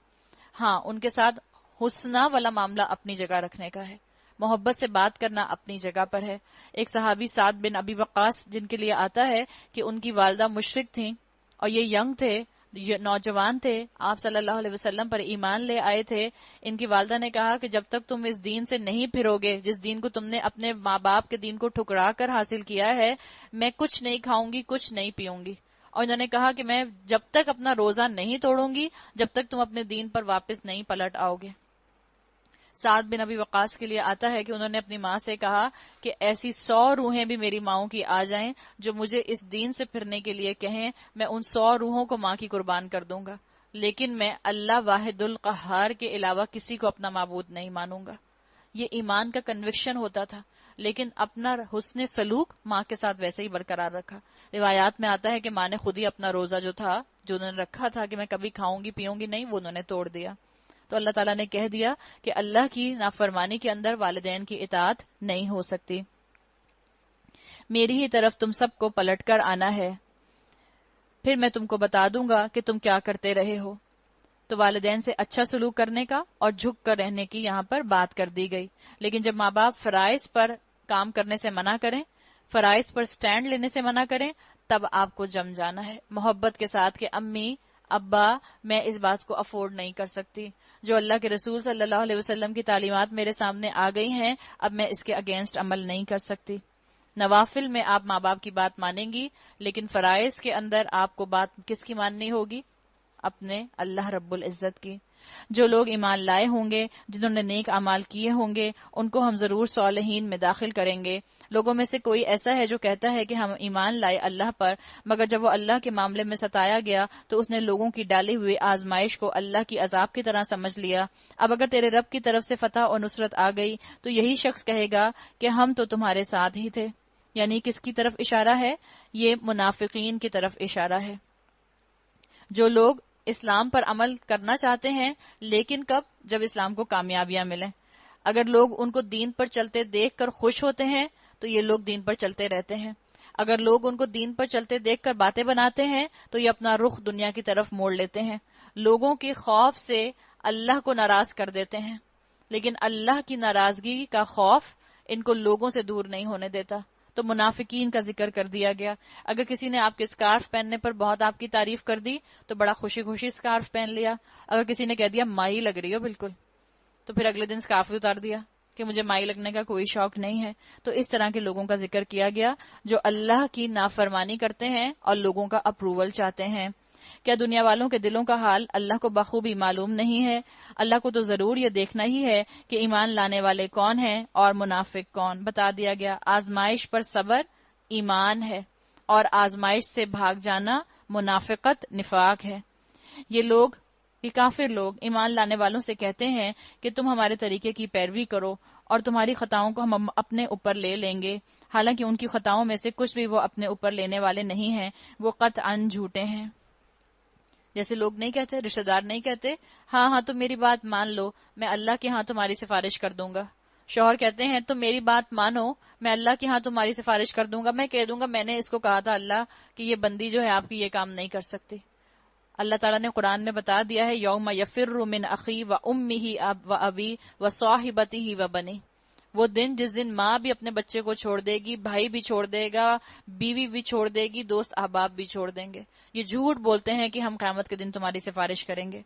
Speaker 1: ہاں، ان کے ساتھ حسنہ والا معاملہ اپنی جگہ رکھنے کا ہے، محبت سے بات کرنا اپنی جگہ پر ہے. ایک صحابی سعد بن ابی وقاص جن کے لیے آتا ہے کہ ان کی والدہ مشرک تھیں اور یہ ینگ تھے، یہ نوجوان تھے، آپ صلی اللہ علیہ وسلم پر ایمان لے آئے تھے. ان کی والدہ نے کہا کہ جب تک تم اس دین سے نہیں پھرو گے جس دین کو تم نے اپنے ماں باپ کے دین کو ٹھکرا کر حاصل کیا ہے، میں کچھ نہیں کھاؤں گی، کچھ نہیں پیوں گی. اور انہوں نے کہا کہ میں جب تک اپنا روزہ نہیں توڑوں گی جب تک تم اپنے دین پر واپس نہیں پلٹ آؤ گے. سعد بن ابی وقاص کے لیے آتا ہے کہ انہوں نے اپنی ماں سے کہا کہ ایسی 100 روحیں بھی میری ماؤں کی آ جائیں جو مجھے اس دین سے پھرنے کے لیے کہیں، میں ان 100 روحوں کو ماں کی قربان کر دوں گا، لیکن میں اللہ واحد القہار کے علاوہ کسی کو اپنا معبود نہیں مانوں گا. یہ ایمان کا کنوکشن ہوتا تھا، لیکن اپنا حسن سلوک ماں کے ساتھ ویسے ہی برقرار رکھا. روایات میں آتا ہے کہ ماں نے خود ہی اپنا روزہ جو تھا، جو انہوں نے رکھا تھا کہ میں کبھی کھاؤں گی پیوں گی نہیں، وہ انہوں نے توڑ دیا. تو اللہ تعالیٰ نے کہہ دیا کہ اللہ کی نافرمانی کے اندر والدین کی اطاعت نہیں ہو سکتی. میری ہی طرف تم سب کو پلٹ کر آنا ہے، پھر میں تم کو بتا دوں گا کہ تم کیا کرتے رہے ہو. تو والدین سے اچھا سلوک کرنے کا اور جھک کر رہنے کی یہاں پر بات کر دی گئی. لیکن جب ماں باپ فرائض پر کام کرنے سے منع کریں، فرائض پر سٹینڈ لینے سے منع کریں، تب آپ کو جم جانا ہے محبت کے ساتھ کہ امی ابا میں اس بات کو افورڈ نہیں کر سکتی، جو اللہ کے رسول صلی اللہ علیہ وسلم کی تعلیمات میرے سامنے آ گئی ہیں اب میں اس کے اگینسٹ عمل نہیں کر سکتی. نوافل میں آپ ماں باپ کی بات مانیں گی، لیکن فرائض کے اندر آپ کو بات کس کی ماننی ہوگی؟ اپنے اللہ رب العزت کی. جو لوگ ایمان لائے ہوں گے، جنہوں نے نیک اعمال کیے ہوں گے، ان کو ہم ضرور صالحین میں داخل کریں گے. لوگوں میں سے کوئی ایسا ہے جو کہتا ہے کہ ہم ایمان لائے اللہ پر، مگر جب وہ اللہ کے معاملے میں ستایا گیا تو اس نے لوگوں کی ڈالی ہوئی آزمائش کو اللہ کی عذاب کی طرح سمجھ لیا. اب اگر تیرے رب کی طرف سے فتح اور نصرت آ گئی تو یہی شخص کہے گا کہ ہم تو تمہارے ساتھ ہی تھے. یعنی کس کی طرف اشارہ ہے؟ یہ منافقین کی طرف اشارہ ہے. جو لوگ اسلام پر عمل کرنا چاہتے ہیں، لیکن کب؟ جب اسلام کو کامیابیاں ملیں. اگر لوگ ان کو دین پر چلتے دیکھ کر خوش ہوتے ہیں تو یہ لوگ دین پر چلتے رہتے ہیں. اگر لوگ ان کو دین پر چلتے دیکھ کر باتیں بناتے ہیں تو یہ اپنا رخ دنیا کی طرف موڑ لیتے ہیں. لوگوں کے خوف سے اللہ کو ناراض کر دیتے ہیں، لیکن اللہ کی ناراضگی کا خوف ان کو لوگوں سے دور نہیں ہونے دیتا. تو منافقین کا ذکر کر دیا گیا. اگر کسی نے آپ کے اسکارف پہننے پر بہت آپ کی تعریف کر دی تو بڑا خوشی خوشی اسکارف پہن لیا. اگر کسی نے کہہ دیا مائی لگ رہی ہو بالکل، تو پھر اگلے دن اسکارف اتار دیا کہ مجھے مائی لگنے کا کوئی شوق نہیں ہے. تو اس طرح کے لوگوں کا ذکر کیا گیا جو اللہ کی نافرمانی کرتے ہیں اور لوگوں کا اپروول چاہتے ہیں. کیا دنیا والوں کے دلوں کا حال اللہ کو بخوبی معلوم نہیں ہے؟ اللہ کو تو ضرور یہ دیکھنا ہی ہے کہ ایمان لانے والے کون ہیں اور منافق کون. بتا دیا گیا آزمائش پر صبر ایمان ہے اور آزمائش سے بھاگ جانا منافقت نفاق ہے. یہ کافر لوگ ایمان لانے والوں سے کہتے ہیں کہ تم ہمارے طریقے کی پیروی کرو اور تمہاری خطاؤں کو ہم اپنے اوپر لے لیں گے، حالانکہ ان کی خطاؤں میں سے کچھ بھی وہ اپنے اوپر لینے والے نہیں ہیں، وہ قطعاً جھوٹے ہیں. جیسے لوگ نہیں کہتے، رشتہ دار نہیں کہتے ہاں ہاں تم میری بات مان لو، میں اللہ کے ہاں تمہاری سفارش کر دوں گا. شوہر کہتے ہیں تم میری بات مانو، میں اللہ کے ہاں تمہاری سفارش کر دوں گا، میں کہہ دوں گا میں نے اس کو کہا تھا اللہ کہ یہ بندی جو ہے آپ کی یہ کام نہیں کر سکتی. اللہ تعالیٰ نے قرآن میں بتا دیا ہے یوم یفر من اخی و امہ و ابی و صاحبتہ و بنی، وہ دن جس دن ماں بھی اپنے بچے کو چھوڑ دے گی، بھائی بھی چھوڑ دے گا، بیوی بھی چھوڑ دے گی، دوست احباب بھی چھوڑ دیں گے. یہ جھوٹ بولتے ہیں کہ ہم قیامت کے دن تمہاری سفارش کریں گے.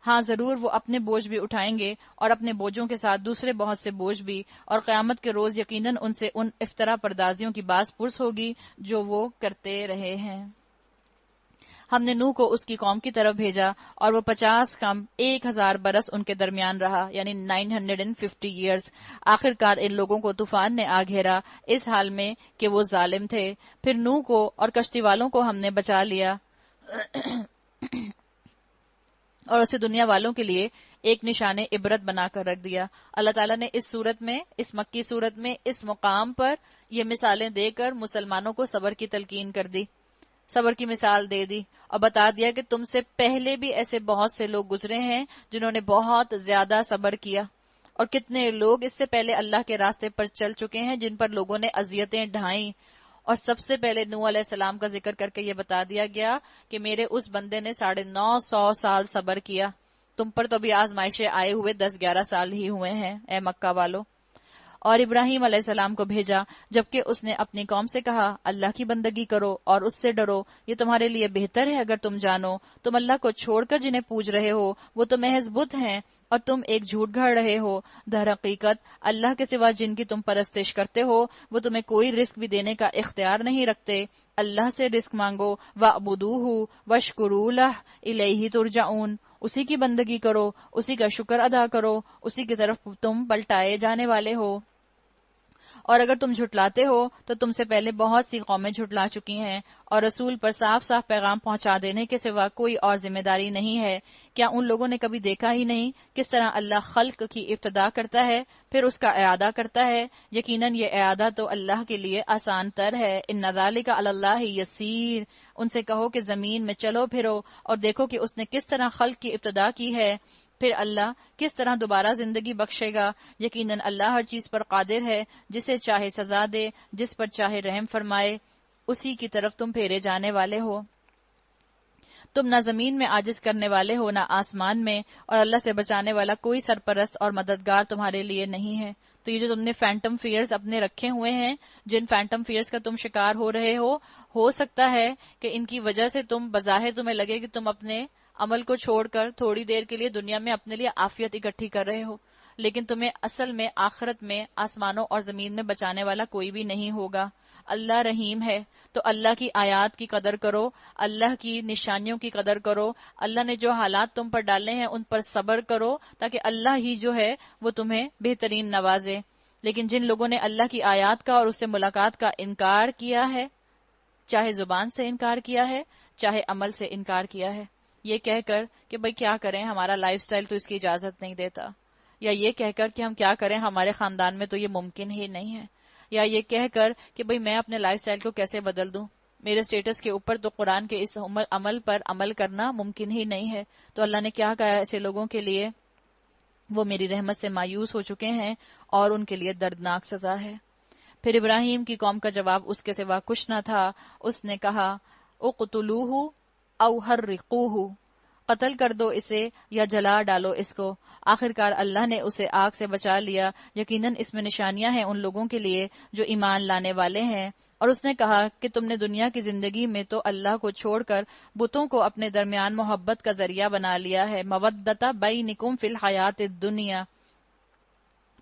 Speaker 1: ہاں ضرور وہ اپنے بوجھ بھی اٹھائیں گے اور اپنے بوجھوں کے ساتھ دوسرے بہت سے بوجھ بھی، اور قیامت کے روز یقیناً ان سے ان افطرا پردازیوں کی باز پرس ہوگی جو وہ کرتے رہے ہیں. ہم نے نوح کو اس کی قوم کی طرف بھیجا اور وہ 50 کم 1000 برس ان کے درمیان رہا، یعنی 950 ایئرز. آخر کار ان لوگوں کو طوفان نے آ گھیرا اس حال میں کہ وہ ظالم تھے. پھر نوح کو اور کشتی والوں کو ہم نے بچا لیا اور اسے دنیا والوں کے لیے ایک نشان عبرت بنا کر رکھ دیا. اللہ تعالیٰ نے اس صورت میں، اس مکی صورت میں، اس مقام پر یہ مثالیں دے کر مسلمانوں کو صبر کی تلقین کر دی، صبر کی مثال دے دی اور بتا دیا کہ تم سے پہلے بھی ایسے بہت سے لوگ گزرے ہیں جنہوں نے بہت زیادہ صبر کیا، اور کتنے لوگ اس سے پہلے اللہ کے راستے پر چل چکے ہیں جن پر لوگوں نے اذیتیں ڈھائیں. اور سب سے پہلے نوح علیہ السلام کا ذکر کر کے یہ بتا دیا گیا کہ میرے اس بندے نے 950 سال صبر کیا. تم پر تو بھی آزمائشیں آئے ہوئے 10-11 سال ہی ہوئے ہیں اے مکہ والو. اور ابراہیم علیہ السلام کو بھیجا جبکہ اس نے اپنی قوم سے کہا اللہ کی بندگی کرو اور اس سے ڈرو، یہ تمہارے لیے بہتر ہے اگر تم جانو. تم اللہ کو چھوڑ کر جنہیں پوج رہے ہو وہ تو محض بت ہیں اور تم ایک جھوٹ گھڑ رہے ہو. در حقیقت اللہ کے سوا جن کی تم پرستش کرتے ہو وہ تمہیں کوئی رزق بھی دینے کا اختیار نہیں رکھتے. اللہ سے رزق مانگو وَاعْبُدُوهُ وَاشْكُرُوا لَهُ إِلَيْهِ تُرْجَعُونَ، اسی کی بندگی کرو، اسی کا شکر ادا کرو، اسی کی طرف تم پلٹائے جانے والے ہو. اور اگر تم جھٹلاتے ہو تو تم سے پہلے بہت سی قومیں جھٹلا چکی ہیں، اور رسول پر صاف صاف پیغام پہنچا دینے کے سوا کوئی اور ذمہ داری نہیں ہے. کیا ان لوگوں نے کبھی دیکھا ہی نہیں کس طرح اللہ خلق کی ابتدا کرتا ہے پھر اس کا اعادہ کرتا ہے؟ یقیناً یہ اعادہ تو اللہ کے لیے آسان تر ہے. ان ذالک علی اللہ یسیر. ان سے کہو کہ زمین میں چلو پھرو اور دیکھو کہ اس نے کس طرح خلق کی ابتدا کی ہے، پھر اللہ کس طرح دوبارہ زندگی بخشے گا. یقیناً اللہ ہر چیز پر قادر ہے، جسے چاہے سزا دے، جس پر چاہے رحم فرمائے. اسی کی طرف تم پھیرے جانے والے ہو. تم نہ زمین میں عاجز کرنے والے ہو نہ آسمان میں، اور اللہ سے بچانے والا کوئی سرپرست اور مددگار تمہارے لیے نہیں ہے. تو یہ جو تم نے فینٹم فیئرز اپنے رکھے ہوئے ہیں، جن فینٹم فیئرز کا تم شکار ہو رہے ہو سکتا ہے کہ ان کی وجہ سے تم بظاہر تمہیں لگے کہ تم اپنے عمل کو چھوڑ کر تھوڑی دیر کے لیے دنیا میں اپنے لیے عافیت اکٹھی کر رہے ہو، لیکن تمہیں اصل میں آخرت میں آسمانوں اور زمین میں بچانے والا کوئی بھی نہیں ہوگا. اللہ رحیم ہے، تو اللہ کی آیات کی قدر کرو، اللہ کی نشانیوں کی قدر کرو. اللہ نے جو حالات تم پر ڈالے ہیں ان پر صبر کرو تاکہ اللہ ہی جو ہے وہ تمہیں بہترین نوازے. لیکن جن لوگوں نے اللہ کی آیات کا اور اس سے ملاقات کا انکار کیا ہے، چاہے زبان سے انکار کیا ہے چاہے عمل سے انکار کیا ہے، یہ کہہ کر کہ بھئی کیا کریں ہمارا لائف سٹائل تو اس کی اجازت نہیں دیتا، یا یہ کہہ کر کہ ہم کیا کریں ہمارے خاندان میں تو یہ ممکن ہی نہیں ہے، یا یہ کہہ کر کہ بھئی میں اپنے لائف سٹائل کو کیسے بدل دوں، میرے سٹیٹس کے اوپر تو قرآن کے اس عمل پر عمل کرنا ممکن ہی نہیں ہے. تو اللہ نے کیا کہا ایسے لوگوں کے لیے؟ وہ میری رحمت سے مایوس ہو چکے ہیں اور ان کے لیے دردناک سزا ہے. پھر ابراہیم کی قوم کا جواب اس کے سوا کچھ نہ تھا. اس نے کہا اقتلوہ او حرقوہ، قتل کر دو اسے یا جلا ڈالو اس کو. آخر کار اللہ نے اسے آگ سے بچا لیا. یقیناً اس میں نشانیاں ہیں ان لوگوں کے لیے جو ایمان لانے والے ہیں. اور اس نے کہا کہ تم نے دنیا کی زندگی میں تو اللہ کو چھوڑ کر بتوں کو اپنے درمیان محبت کا ذریعہ بنا لیا ہے. مودۃ بینکم فی الحیات الدنیا،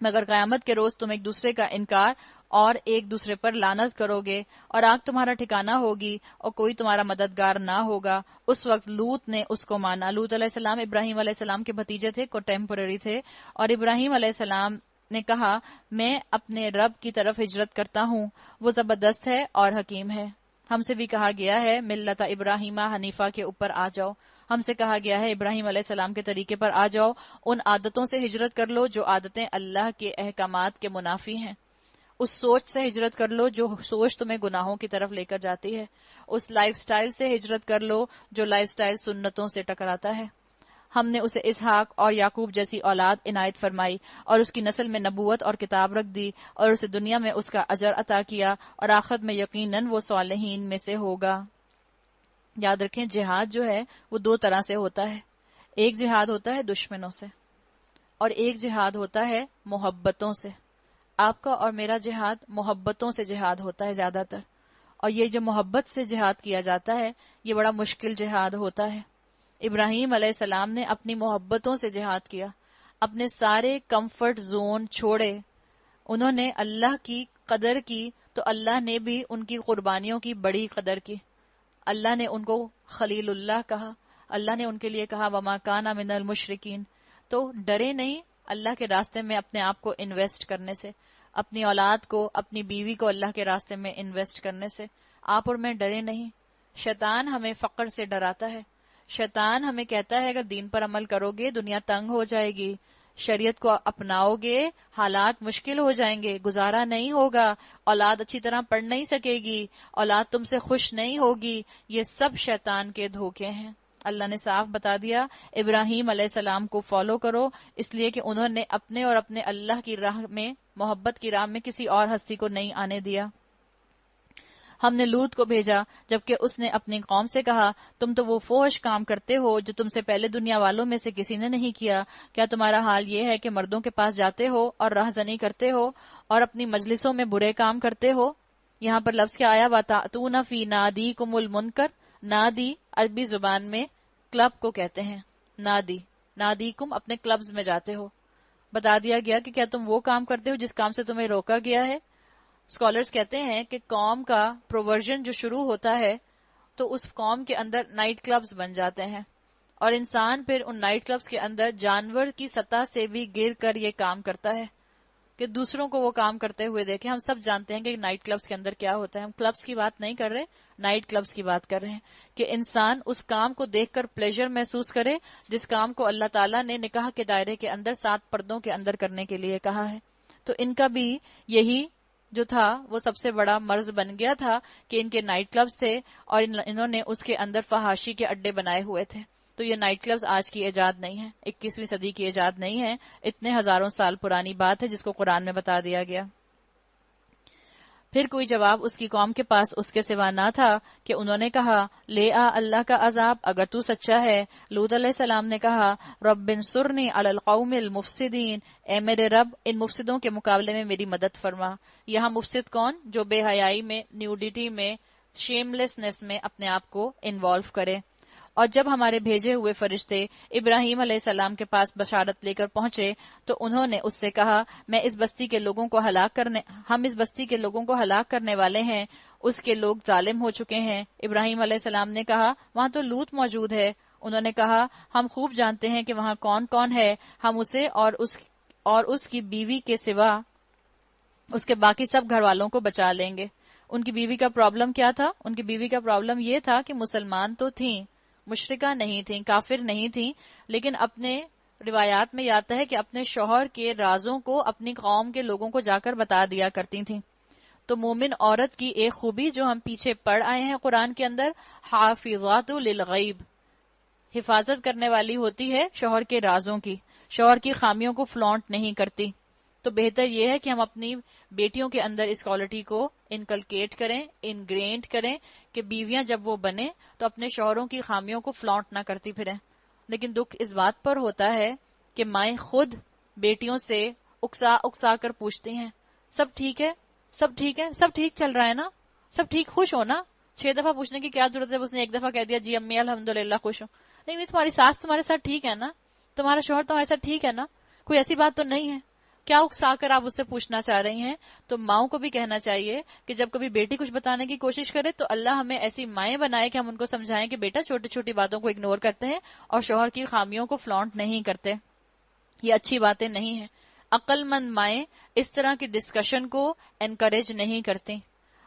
Speaker 1: مگر قیامت کے روز تم ایک دوسرے کا انکار اور ایک دوسرے پر لعنت کرو گے اور آگ تمہارا ٹھکانہ ہوگی اور کوئی تمہارا مددگار نہ ہوگا. اس وقت لوط نے اس کو مانا. لوط علیہ السلام ابراہیم علیہ السلام کے بھتیجے تھے، کنٹمپرری تھے. اور ابراہیم علیہ السلام نے کہا میں اپنے رب کی طرف ہجرت کرتا ہوں، وہ زبردست ہے اور حکیم ہے. ہم سے بھی کہا گیا ہے ملت ابراہیم حنیفہ کے اوپر آ جاؤ. ہم سے کہا گیا ہے ابراہیم علیہ السلام کے طریقے پر آ جاؤ، ان عادتوں سے ہجرت کر لو جو عادتیں اللہ کے احکامات کے منافی ہیں. اس سوچ سے ہجرت کر لو جو سوچ تمہیں گناہوں کی طرف لے کر جاتی ہے، اس لائف سٹائل سے ہجرت کر لو جو لائف سٹائل سنتوں سے ٹکراتا ہے۔ ہم نے اسے اسحاق اور یعقوب جیسی اولاد عنایت فرمائی اور اس کی نسل میں نبوت اور کتاب رکھ دی، اور اسے دنیا میں اس کا اجر عطا کیا، اور آخرت میں یقیناً وہ صالحین میں سے ہوگا۔ یاد رکھیں جہاد جو ہے وہ دو طرح سے ہوتا ہے، ایک جہاد ہوتا ہے دشمنوں سے، اور ایک جہاد ہوتا ہے محبتوں سے۔ آپ کا اور میرا جہاد محبتوں سے جہاد ہوتا ہے زیادہ تر، اور یہ جو محبت سے جہاد کیا جاتا ہے یہ بڑا مشکل جہاد ہوتا ہے۔ ابراہیم علیہ السلام نے اپنی محبتوں سے جہاد کیا، اپنے سارے کمفرٹ زون چھوڑے، انہوں نے اللہ کی قدر کی تو اللہ نے بھی ان کی قربانیوں کی بڑی قدر کی۔ اللہ نے ان کو خلیل اللہ کہا، اللہ نے ان کے لیے کہا وما کان من المشرکین۔ تو ڈرے نہیں اللہ کے راستے میں اپنے آپ کو انویسٹ کرنے سے، اپنی اولاد کو، اپنی بیوی کو اللہ کے راستے میں انویسٹ کرنے سے۔ آپ اور میں ڈرے نہیں۔ شیطان ہمیں فقر سے ڈراتا ہے، شیطان ہمیں کہتا ہے اگر دین پر عمل کرو گے دنیا تنگ ہو جائے گی، شریعت کو اپناؤ گے حالات مشکل ہو جائیں گے، گزارا نہیں ہوگا، اولاد اچھی طرح پڑھ نہیں سکے گی، اولاد تم سے خوش نہیں ہوگی۔ یہ سب شیطان کے دھوکے ہیں۔ اللہ نے صاف بتا دیا ابراہیم علیہ السلام کو فالو کرو، اس لیے کہ انہوں نے اپنے اور اپنے اللہ کی راہ میں، محبت کی راہ میں کسی اور ہستی کو نہیں آنے دیا۔ ہم نے لوط کو بھیجا جبکہ اس نے اپنی قوم سے کہا تم تو وہ فحش کام کرتے ہو جو تم سے پہلے دنیا والوں میں سے کسی نے نہیں کیا، کیا تمہارا حال یہ ہے کہ مردوں کے پاس جاتے ہو اور راہزنی کرتے ہو اور اپنی مجلسوں میں برے کام کرتے ہو؟ یہاں پر لفظ کیا آیا، وَتَأْتُونَ فِي نَادِيكُمُ الْمُنْكَرَ۔ نادی عربی زبان میں کلب کو کہتے ہیں، نادی، نادیکم اپنے کلبز میں جاتے ہو۔ بتا دیا گیا کہ کیا تم وہ کام کرتے ہو جس کام سے تمہیں روکا گیا ہے۔ اسکالرز کہتے ہیں کہ قوم کا پروورژن جو شروع ہوتا ہے تو اس قوم کے اندر نائٹ کلبز بن جاتے ہیں، اور انسان پھر ان نائٹ کلبز کے اندر جانور کی سطح سے بھی گر کر یہ کام کرتا ہے کہ دوسروں کو وہ کام کرتے ہوئے دیکھیں۔ ہم سب جانتے ہیں کہ نائٹ کلبز کے اندر کیا ہوتا ہے، ہم کلبز کی بات نہیں کر رہے، نائٹ کلبز کی بات کر رہے ہیں کہ انسان اس کام کو دیکھ کر پلیجر محسوس کرے جس کام کو اللہ تعالیٰ نے نکاح کے دائرے کے اندر 7 پردوں کے اندر کرنے کے لیے کہا ہے۔ تو ان کا بھی یہی جو تھا وہ سب سے بڑا مرض بن گیا تھا کہ ان کے نائٹ کلبز تھے اور انہوں نے اس کے اندر فحاشی کے اڈے بنائے ہوئے تھے۔ تو یہ نائٹ کلبز آج کی ایجاد نہیں ہے، 21ویں صدی کی ایجاد نہیں ہے، اتنے ہزاروں سال پرانی بات ہے جس کو قرآن میں بتا دیا گیا۔ پھر کوئی جواب اس کی قوم کے پاس اس کے سوا نہ تھا کہ انہوں نے کہا لے آ اللہ کا عذاب اگر تو سچا ہے۔ لوط علیہ السلام نے کہا رب انصرنی علی القوم المفسدین، اے میرے رب ان مفسدوں کے مقابلے میں میری مدد فرما۔ یہاں مفسد کون؟ جو بے حیائی میں، نیوڈیٹی میں، شیم لیسنس میں اپنے آپ کو انوالو کرے۔ اور جب ہمارے بھیجے ہوئے فرشتے ابراہیم علیہ السلام کے پاس بشارت لے کر پہنچے تو انہوں نے اس سے کہا ہم اس بستی کے لوگوں کو ہلاک کرنے والے ہیں، اس کے لوگ ظالم ہو چکے ہیں۔ ابراہیم علیہ السلام نے کہا وہاں تو لوط موجود ہے۔ انہوں نے کہا ہم خوب جانتے ہیں کہ وہاں کون کون ہے، ہم اسے اور اس کی بیوی کے سوا اس کے باقی سب گھر والوں کو بچا لیں گے۔ ان کی بیوی کا پرابلم کیا تھا؟ ان کی بیوی کا پرابلم یہ تھا کہ مسلمان تو تھیں، مشرکہ نہیں تھیں، کافر نہیں تھیں، لیکن اپنے روایات میں آتا ہے کہ اپنے شوہر کے رازوں کو اپنی قوم کے لوگوں کو جا کر بتا دیا کرتی تھیں۔ تو مومن عورت کی ایک خوبی جو ہم پیچھے پڑھ آئے ہیں قرآن کے اندر، حافظات للغیب، حفاظت کرنے والی ہوتی ہے شوہر کے رازوں کی، شوہر کی خامیوں کو فلانٹ نہیں کرتی۔ تو بہتر یہ ہے کہ ہم اپنی بیٹیوں کے اندر اس کوالٹی کو انکلکیٹ کریں، انگرینٹ کریں کہ بیویاں جب وہ بنیں تو اپنے شوہروں کی خامیوں کو فلانٹ نہ کرتی پھریں۔ لیکن دکھ اس بات پر ہوتا ہے کہ مائیں خود بیٹیوں سے اکسا کر پوچھتی ہیں سب ٹھیک ہے، سب ٹھیک ہے، سب ٹھیک چل رہا ہے نا، سب ٹھیک، خوش ہو نا۔ 6 دفعہ پوچھنے کی کیا ضرورت ہے؟ اس نے 1 دفعہ کہہ دیا جی امی الحمدللہ خوش ہوں۔ لیکن تمہاری ساس تمہارے ساتھ ٹھیک ہے نا، تمہارا شوہر تمہارے ساتھ ٹھیک ہے نا، کوئی ایسی بات تو نہیں ہے؟ کیا اکسا کر آپ اس سے پوچھنا چاہ رہی ہیں؟ تو ماؤں کو بھی کہنا چاہیے کہ جب کبھی بیٹی کچھ بتانے کی کوشش کرے تو اللہ ہمیں ایسی مائیں بنائے کہ ہم ان کو سمجھائیں کہ بیٹا چھوٹی چھوٹی باتوں کو اگنور کرتے ہیں اور شوہر کی خامیوں کو فلانٹ نہیں کرتے، یہ اچھی باتیں نہیں ہیں۔ عقل مند مائیں اس طرح کی ڈسکشن کو انکریج نہیں کرتی،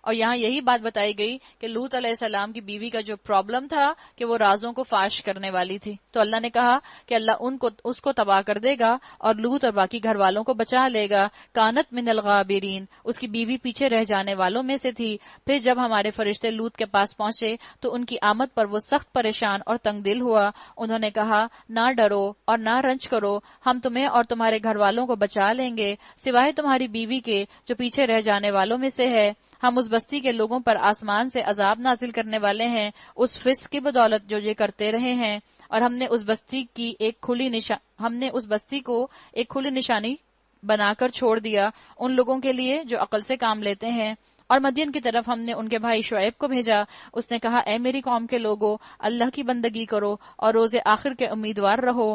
Speaker 1: اور یہاں یہی بات بتائی گئی کہ لوط علیہ السلام کی بیوی کا جو پرابلم تھا کہ وہ رازوں کو فاش کرنے والی تھی، تو اللہ نے کہا کہ اللہ اس کو تباہ کر دے گا اور لوط اور باقی گھر والوں کو بچا لے گا. کانت من الغابرین، اس کی بیوی پیچھے رہ جانے والوں میں سے تھی. پھر جب ہمارے فرشتے لوط کے پاس پہنچے تو ان کی آمد پر وہ سخت پریشان اور تنگ دل ہوا. انہوں نے کہا نہ ڈرو اور نہ رنج کرو، ہم تمہیں اور تمہارے گھر والوں کو بچا لیں گے سوائے تمہاری بیوی کے جو پیچھے رہ جانے والوں میں سے ہے. ہم اس بستی کے لوگوں پر آسمان سے عذاب نازل کرنے والے ہیں اس فسق کی بدولت جو یہ کرتے رہے ہیں، اور ہم نے اس بستی کو ایک کھلی نشانی بنا کر چھوڑ دیا ان لوگوں کے لیے جو عقل سے کام لیتے ہیں. اور مدین کی طرف ہم نے ان کے بھائی شعیب کو بھیجا. اس نے کہا اے میری قوم کے لوگو، اللہ کی بندگی کرو اور روز آخر کے امیدوار رہو.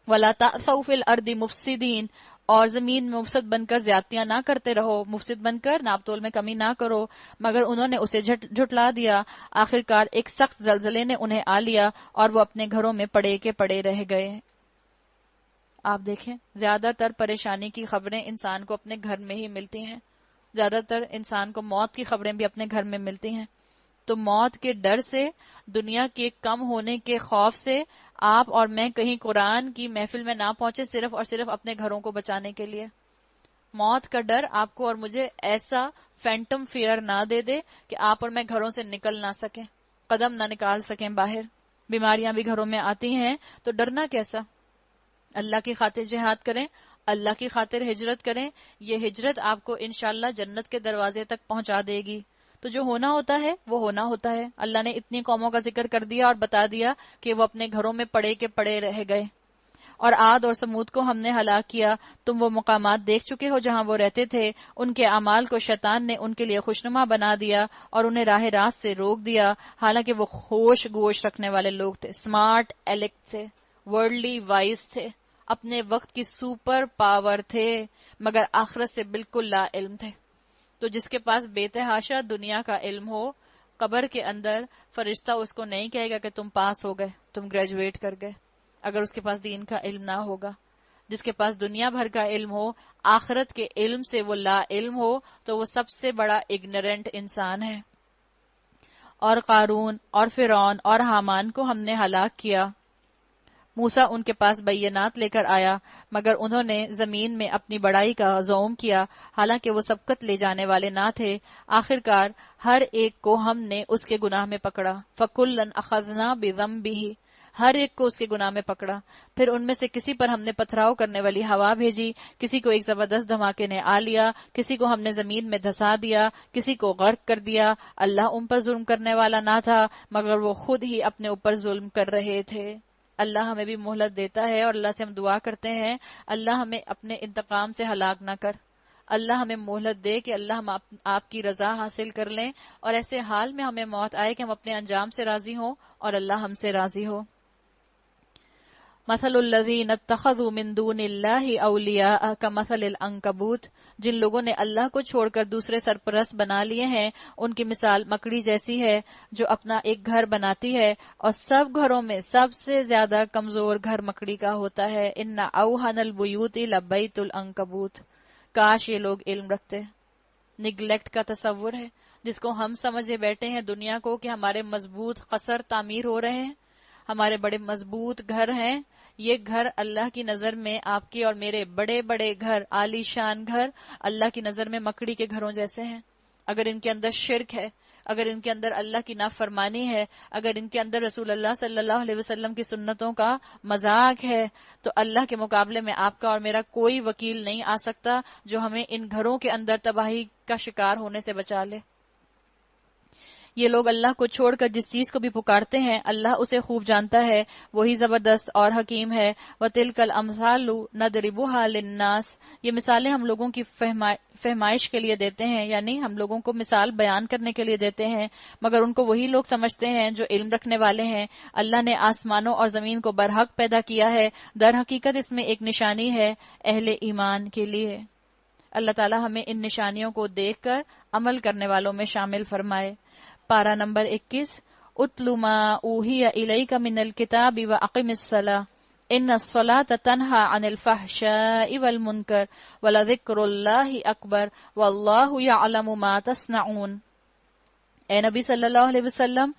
Speaker 1: وَلَا تَأْثَوْا فِي الْأَرْضِ مُفْسِدِينَ، اور زمین میں مفسد بن کر زیادتیاں نہ کرتے رہو، مفسد بن کر ناپ تول میں کمی نہ کرو. مگر انہوں نے اسے جھٹلا دیا. آخرکار ایک سخت زلزلے نے انہیں آ لیا اور وہ اپنے گھروں میں پڑے کے پڑے رہ گئے. آپ دیکھیں زیادہ تر پریشانی کی خبریں انسان کو اپنے گھر میں ہی ملتی ہیں. زیادہ تر انسان کو موت کی خبریں بھی اپنے گھر میں ملتی ہیں. تو موت کے ڈر سے، دنیا کے کم ہونے کے خوف سے آپ اور میں کہیں قرآن کی محفل میں نہ پہنچے صرف اور صرف اپنے گھروں کو بچانے کے لیے. موت کا ڈر آپ کو اور مجھے ایسا فینٹم فیئر نہ دے دے کہ آپ اور میں گھروں سے نکل نہ سکیں، قدم نہ نکال سکیں باہر. بیماریاں بھی گھروں میں آتی ہیں تو ڈرنا کیسا؟ اللہ کی خاطر جہاد کریں، اللہ کی خاطر ہجرت کریں. یہ ہجرت آپ کو انشاءاللہ جنت کے دروازے تک پہنچا دے گی. تو جو ہونا ہوتا ہے وہ ہونا ہوتا ہے. اللہ نے اتنی قوموں کا ذکر کر دیا اور بتا دیا کہ وہ اپنے گھروں میں پڑے کے پڑے رہ گئے. اور عاد اور سمود کو ہم نے ہلاک کیا. تم وہ مقامات دیکھ چکے ہو جہاں وہ رہتے تھے. ان کے اعمال کو شیطان نے ان کے لیے خوشنما بنا دیا اور انہیں راہ راست سے روک دیا، حالانکہ وہ ہوش گوش رکھنے والے لوگ تھے، سمارٹ الیکٹ تھے، ورلڈلی وائز تھے، اپنے وقت کی سپر پاور تھے، مگر آخرت سے بالکل لا علم تھے. تو جس کے پاس بے تحاشا دنیا کا علم ہو، قبر کے اندر فرشتہ اس کو نہیں کہے گا کہ تم پاس ہو گئے، تم گریجویٹ کر گئے، اگر اس کے پاس دین کا علم نہ ہوگا. جس کے پاس دنیا بھر کا علم ہو، آخرت کے علم سے وہ لا علم ہو، تو وہ سب سے بڑا اگنورنٹ انسان ہے. اور قارون اور فرعون اور حامان کو ہم نے ہلاک کیا. موسیٰ ان کے پاس بینات لے کر آیا، مگر انہوں نے زمین میں اپنی بڑائی کا زعم کیا، حالانکہ وہ سبقت لے جانے والے نہ تھے. آخرکار ہر ایک کو ہم نے اس کے گناہ میں پکڑا. فَكُلًّا أَخَذْنَا بِذَنبِهِ، ہر ایک کو اس کے گناہ میں پکڑا. پھر ان میں سے کسی پر ہم نے پتھراؤ کرنے والی ہوا بھیجی، کسی کو ایک زبردست دھماکے نے آ لیا، کسی کو ہم نے زمین میں دھسا دیا، کسی کو غرق کر دیا. اللہ ان پر ظلم کرنے والا نہ تھا، مگر وہ خود ہی اپنے اوپر ظلم کر رہے تھے. اللہ ہمیں بھی مہلت دیتا ہے اور اللہ سے ہم دعا کرتے ہیں اللہ ہمیں اپنے انتقام سے ہلاک نہ کر. اللہ ہمیں مہلت دے کہ اللہ ہم آپ کی رضا حاصل کر لیں اور ایسے حال میں ہمیں موت آئے کہ ہم اپنے انجام سے راضی ہوں اور اللہ ہم سے راضی ہو. مثل الذین اتخذوا من دون اللہ اولیاء کمثل العنکبوت، جن لوگوں نے اللہ کو چھوڑ کر دوسرے سرپرست بنا لیے ہیں ان کی مثال مکڑی جیسی ہے جو اپنا ایک گھر بناتی ہے اور سب گھروں میں سب سے زیادہ کمزور گھر مکڑی کا ہوتا ہے. ان اوہن البیوت لبیت العنکبوت. کاش یہ لوگ علم رکھتے. نگلیکٹ کا تصور ہے جس کو ہم سمجھے بیٹھے ہیں دنیا کو کہ ہمارے مضبوط قصر تعمیر ہو رہے ہیں، ہمارے بڑے مضبوط گھر ہیں. یہ گھر اللہ کی نظر میں، آپ کے اور میرے بڑے بڑے گھر، عالی شان گھر، اللہ کی نظر میں مکڑی کے گھروں جیسے ہیں. اگر ان کے اندر شرک ہے، اگر ان کے اندر اللہ کی نافرمانی ہے، اگر ان کے اندر رسول اللہ صلی اللہ علیہ وسلم کی سنتوں کا مذاق ہے، تو اللہ کے مقابلے میں آپ کا اور میرا کوئی وکیل نہیں آ سکتا جو ہمیں ان گھروں کے اندر تباہی کا شکار ہونے سے بچا لے. یہ لوگ اللہ کو چھوڑ کر جس چیز کو بھی پکارتے ہیں اللہ اسے خوب جانتا ہے، وہی زبردست اور حکیم ہے. وَتِلْكَ الْأَمْثَالُ نَضْرِبُهَا لِلنَّاسِ، یہ مثالیں ہم لوگوں کی فہمائش کے لیے دیتے ہیں، یعنی ہم لوگوں کو مثال بیان کرنے کے لیے دیتے ہیں، مگر ان کو وہی لوگ سمجھتے ہیں جو علم رکھنے والے ہیں. اللہ نے آسمانوں اور زمین کو برحق پیدا کیا ہے، در حقیقت اس میں ایک نشانی ہے اہل ایمان کے لیے. اللہ تعالی ہمیں ان نشانیوں کو دیکھ کر عمل کرنے والوں میں شامل فرمائے. پارہ نمبر 21. اتل ما اوحی الیک من الکتاب واقم الصلاۃ ان الصلاۃ تنہی عن الفحشاء والمنکر ولذکر اللہ اکبر واللہ یعلم ما تصنعون. اے نبی صلی اللہ علیہ وسلم،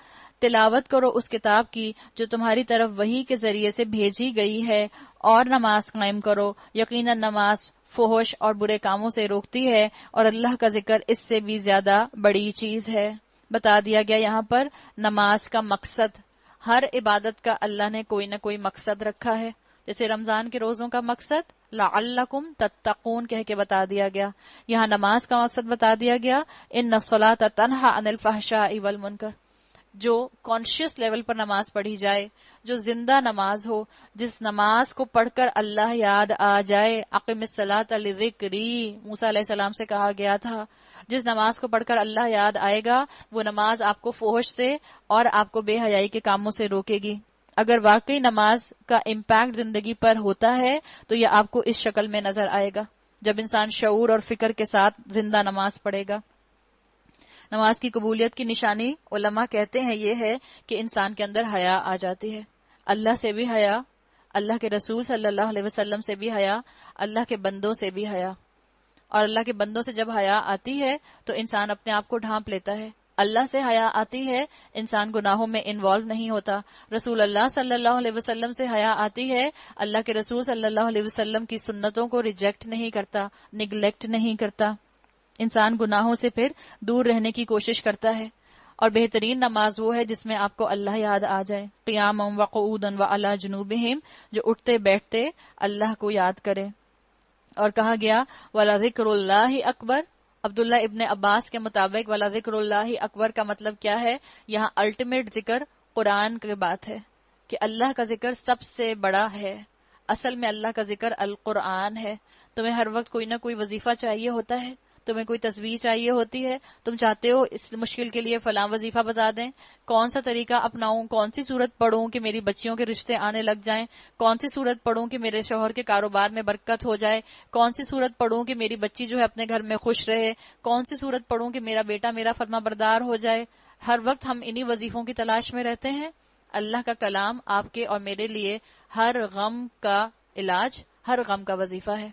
Speaker 1: تلاوت کرو اس کتاب کی جو تمہاری طرف وحی کے ذریعے سے بھیجی گئی ہے، اور نماز قائم کرو، یقیناً نماز فحش اور برے کاموں سے روکتی ہے، اور اللہ کا ذکر اس سے بھی زیادہ بڑی چیز ہے۔ بتا دیا گیا یہاں پر نماز کا مقصد۔ ہر عبادت کا اللہ نے کوئی نہ کوئی مقصد رکھا ہے، جیسے رمضان کے روزوں کا مقصد لعلکم تتقون کہہ کے بتا دیا گیا، یہاں نماز کا مقصد بتا دیا گیا، ان الصلاۃ تنہی عن الفحشاء والمنکر۔ جو کانشیس لیول پر نماز پڑھی جائے، جو زندہ نماز ہو، جس نماز کو پڑھ کر اللہ یاد آ جائے، اقم الصلاۃ لذکری موسیٰ علیہ السلام سے کہا گیا تھا، جس نماز کو پڑھ کر اللہ یاد آئے گا وہ نماز آپ کو فحش سے اور آپ کو بے حیائی کے کاموں سے روکے گی۔ اگر واقعی نماز کا امپیکٹ زندگی پر ہوتا ہے تو یہ آپ کو اس شکل میں نظر آئے گا، جب انسان شعور اور فکر کے ساتھ زندہ نماز پڑھے گا۔ نماز کی قبولیت کی نشانی علماء کہتے ہیں یہ ہے کہ انسان کے اندر حیا آ جاتی ہے، اللہ سے بھی حیا، اللہ کے رسول صلی اللہ علیہ وسلم سے بھی حیا، اللہ کے بندوں سے بھی حیا۔ اور اللہ کے بندوں سے جب حیا آتی ہے تو انسان اپنے آپ کو ڈھانپ لیتا ہے، اللہ سے حیا آتی ہے انسان گناہوں میں انوالو نہیں ہوتا، رسول اللہ صلی اللہ علیہ وسلم سے حیا آتی ہے اللہ کے رسول صلی اللہ علیہ وسلم کی سنتوں کو ریجیکٹ نہیں کرتا، نگلیکٹ نہیں کرتا، انسان گناہوں سے پھر دور رہنے کی کوشش کرتا ہے۔ اور بہترین نماز وہ ہے جس میں آپ کو اللہ یاد آ جائے، قیاما وقعودا وعلی جنوبہم، جو اٹھتے بیٹھتے اللہ کو یاد کرے۔ اور کہا گیا وَلَذِكْرُ اللَّهِ اکبر، عبداللہ ابن عباس کے مطابق وَلَذِكْرُ اللَّهِ اکبر کا مطلب کیا ہے؟ یہاں الٹیمیٹ ذکر قرآن کی بات ہے کہ اللہ کا ذکر سب سے بڑا ہے۔ اصل میں اللہ کا ذکر القرآن ہے۔ تمہیں ہر وقت کوئی نہ کوئی وظیفہ چاہیے ہوتا ہے، تمہیں کوئی تصویر چاہیے ہوتی ہے، تم چاہتے ہو اس مشکل کے لیے فلاں وظیفہ بتا دیں، کون سا طریقہ اپناؤں، کون سی صورت پڑھوں کہ میری بچیوں کے رشتے آنے لگ جائیں، کون سی صورت پڑھوں کہ میرے شوہر کے کاروبار میں برکت ہو جائے، کون سی صورت پڑھوں کہ میری بچی جو ہے اپنے گھر میں خوش رہے، کون سی صورت پڑھوں کہ میرا بیٹا میرا فرما بردار ہو جائے۔ ہر وقت ہم انہی وظیفوں کی تلاش میں رہتے ہیں۔ اللہ کا کلام آپ کے اور میرے لیے ہر غم کا علاج، ہر غم کا وظیفہ ہے۔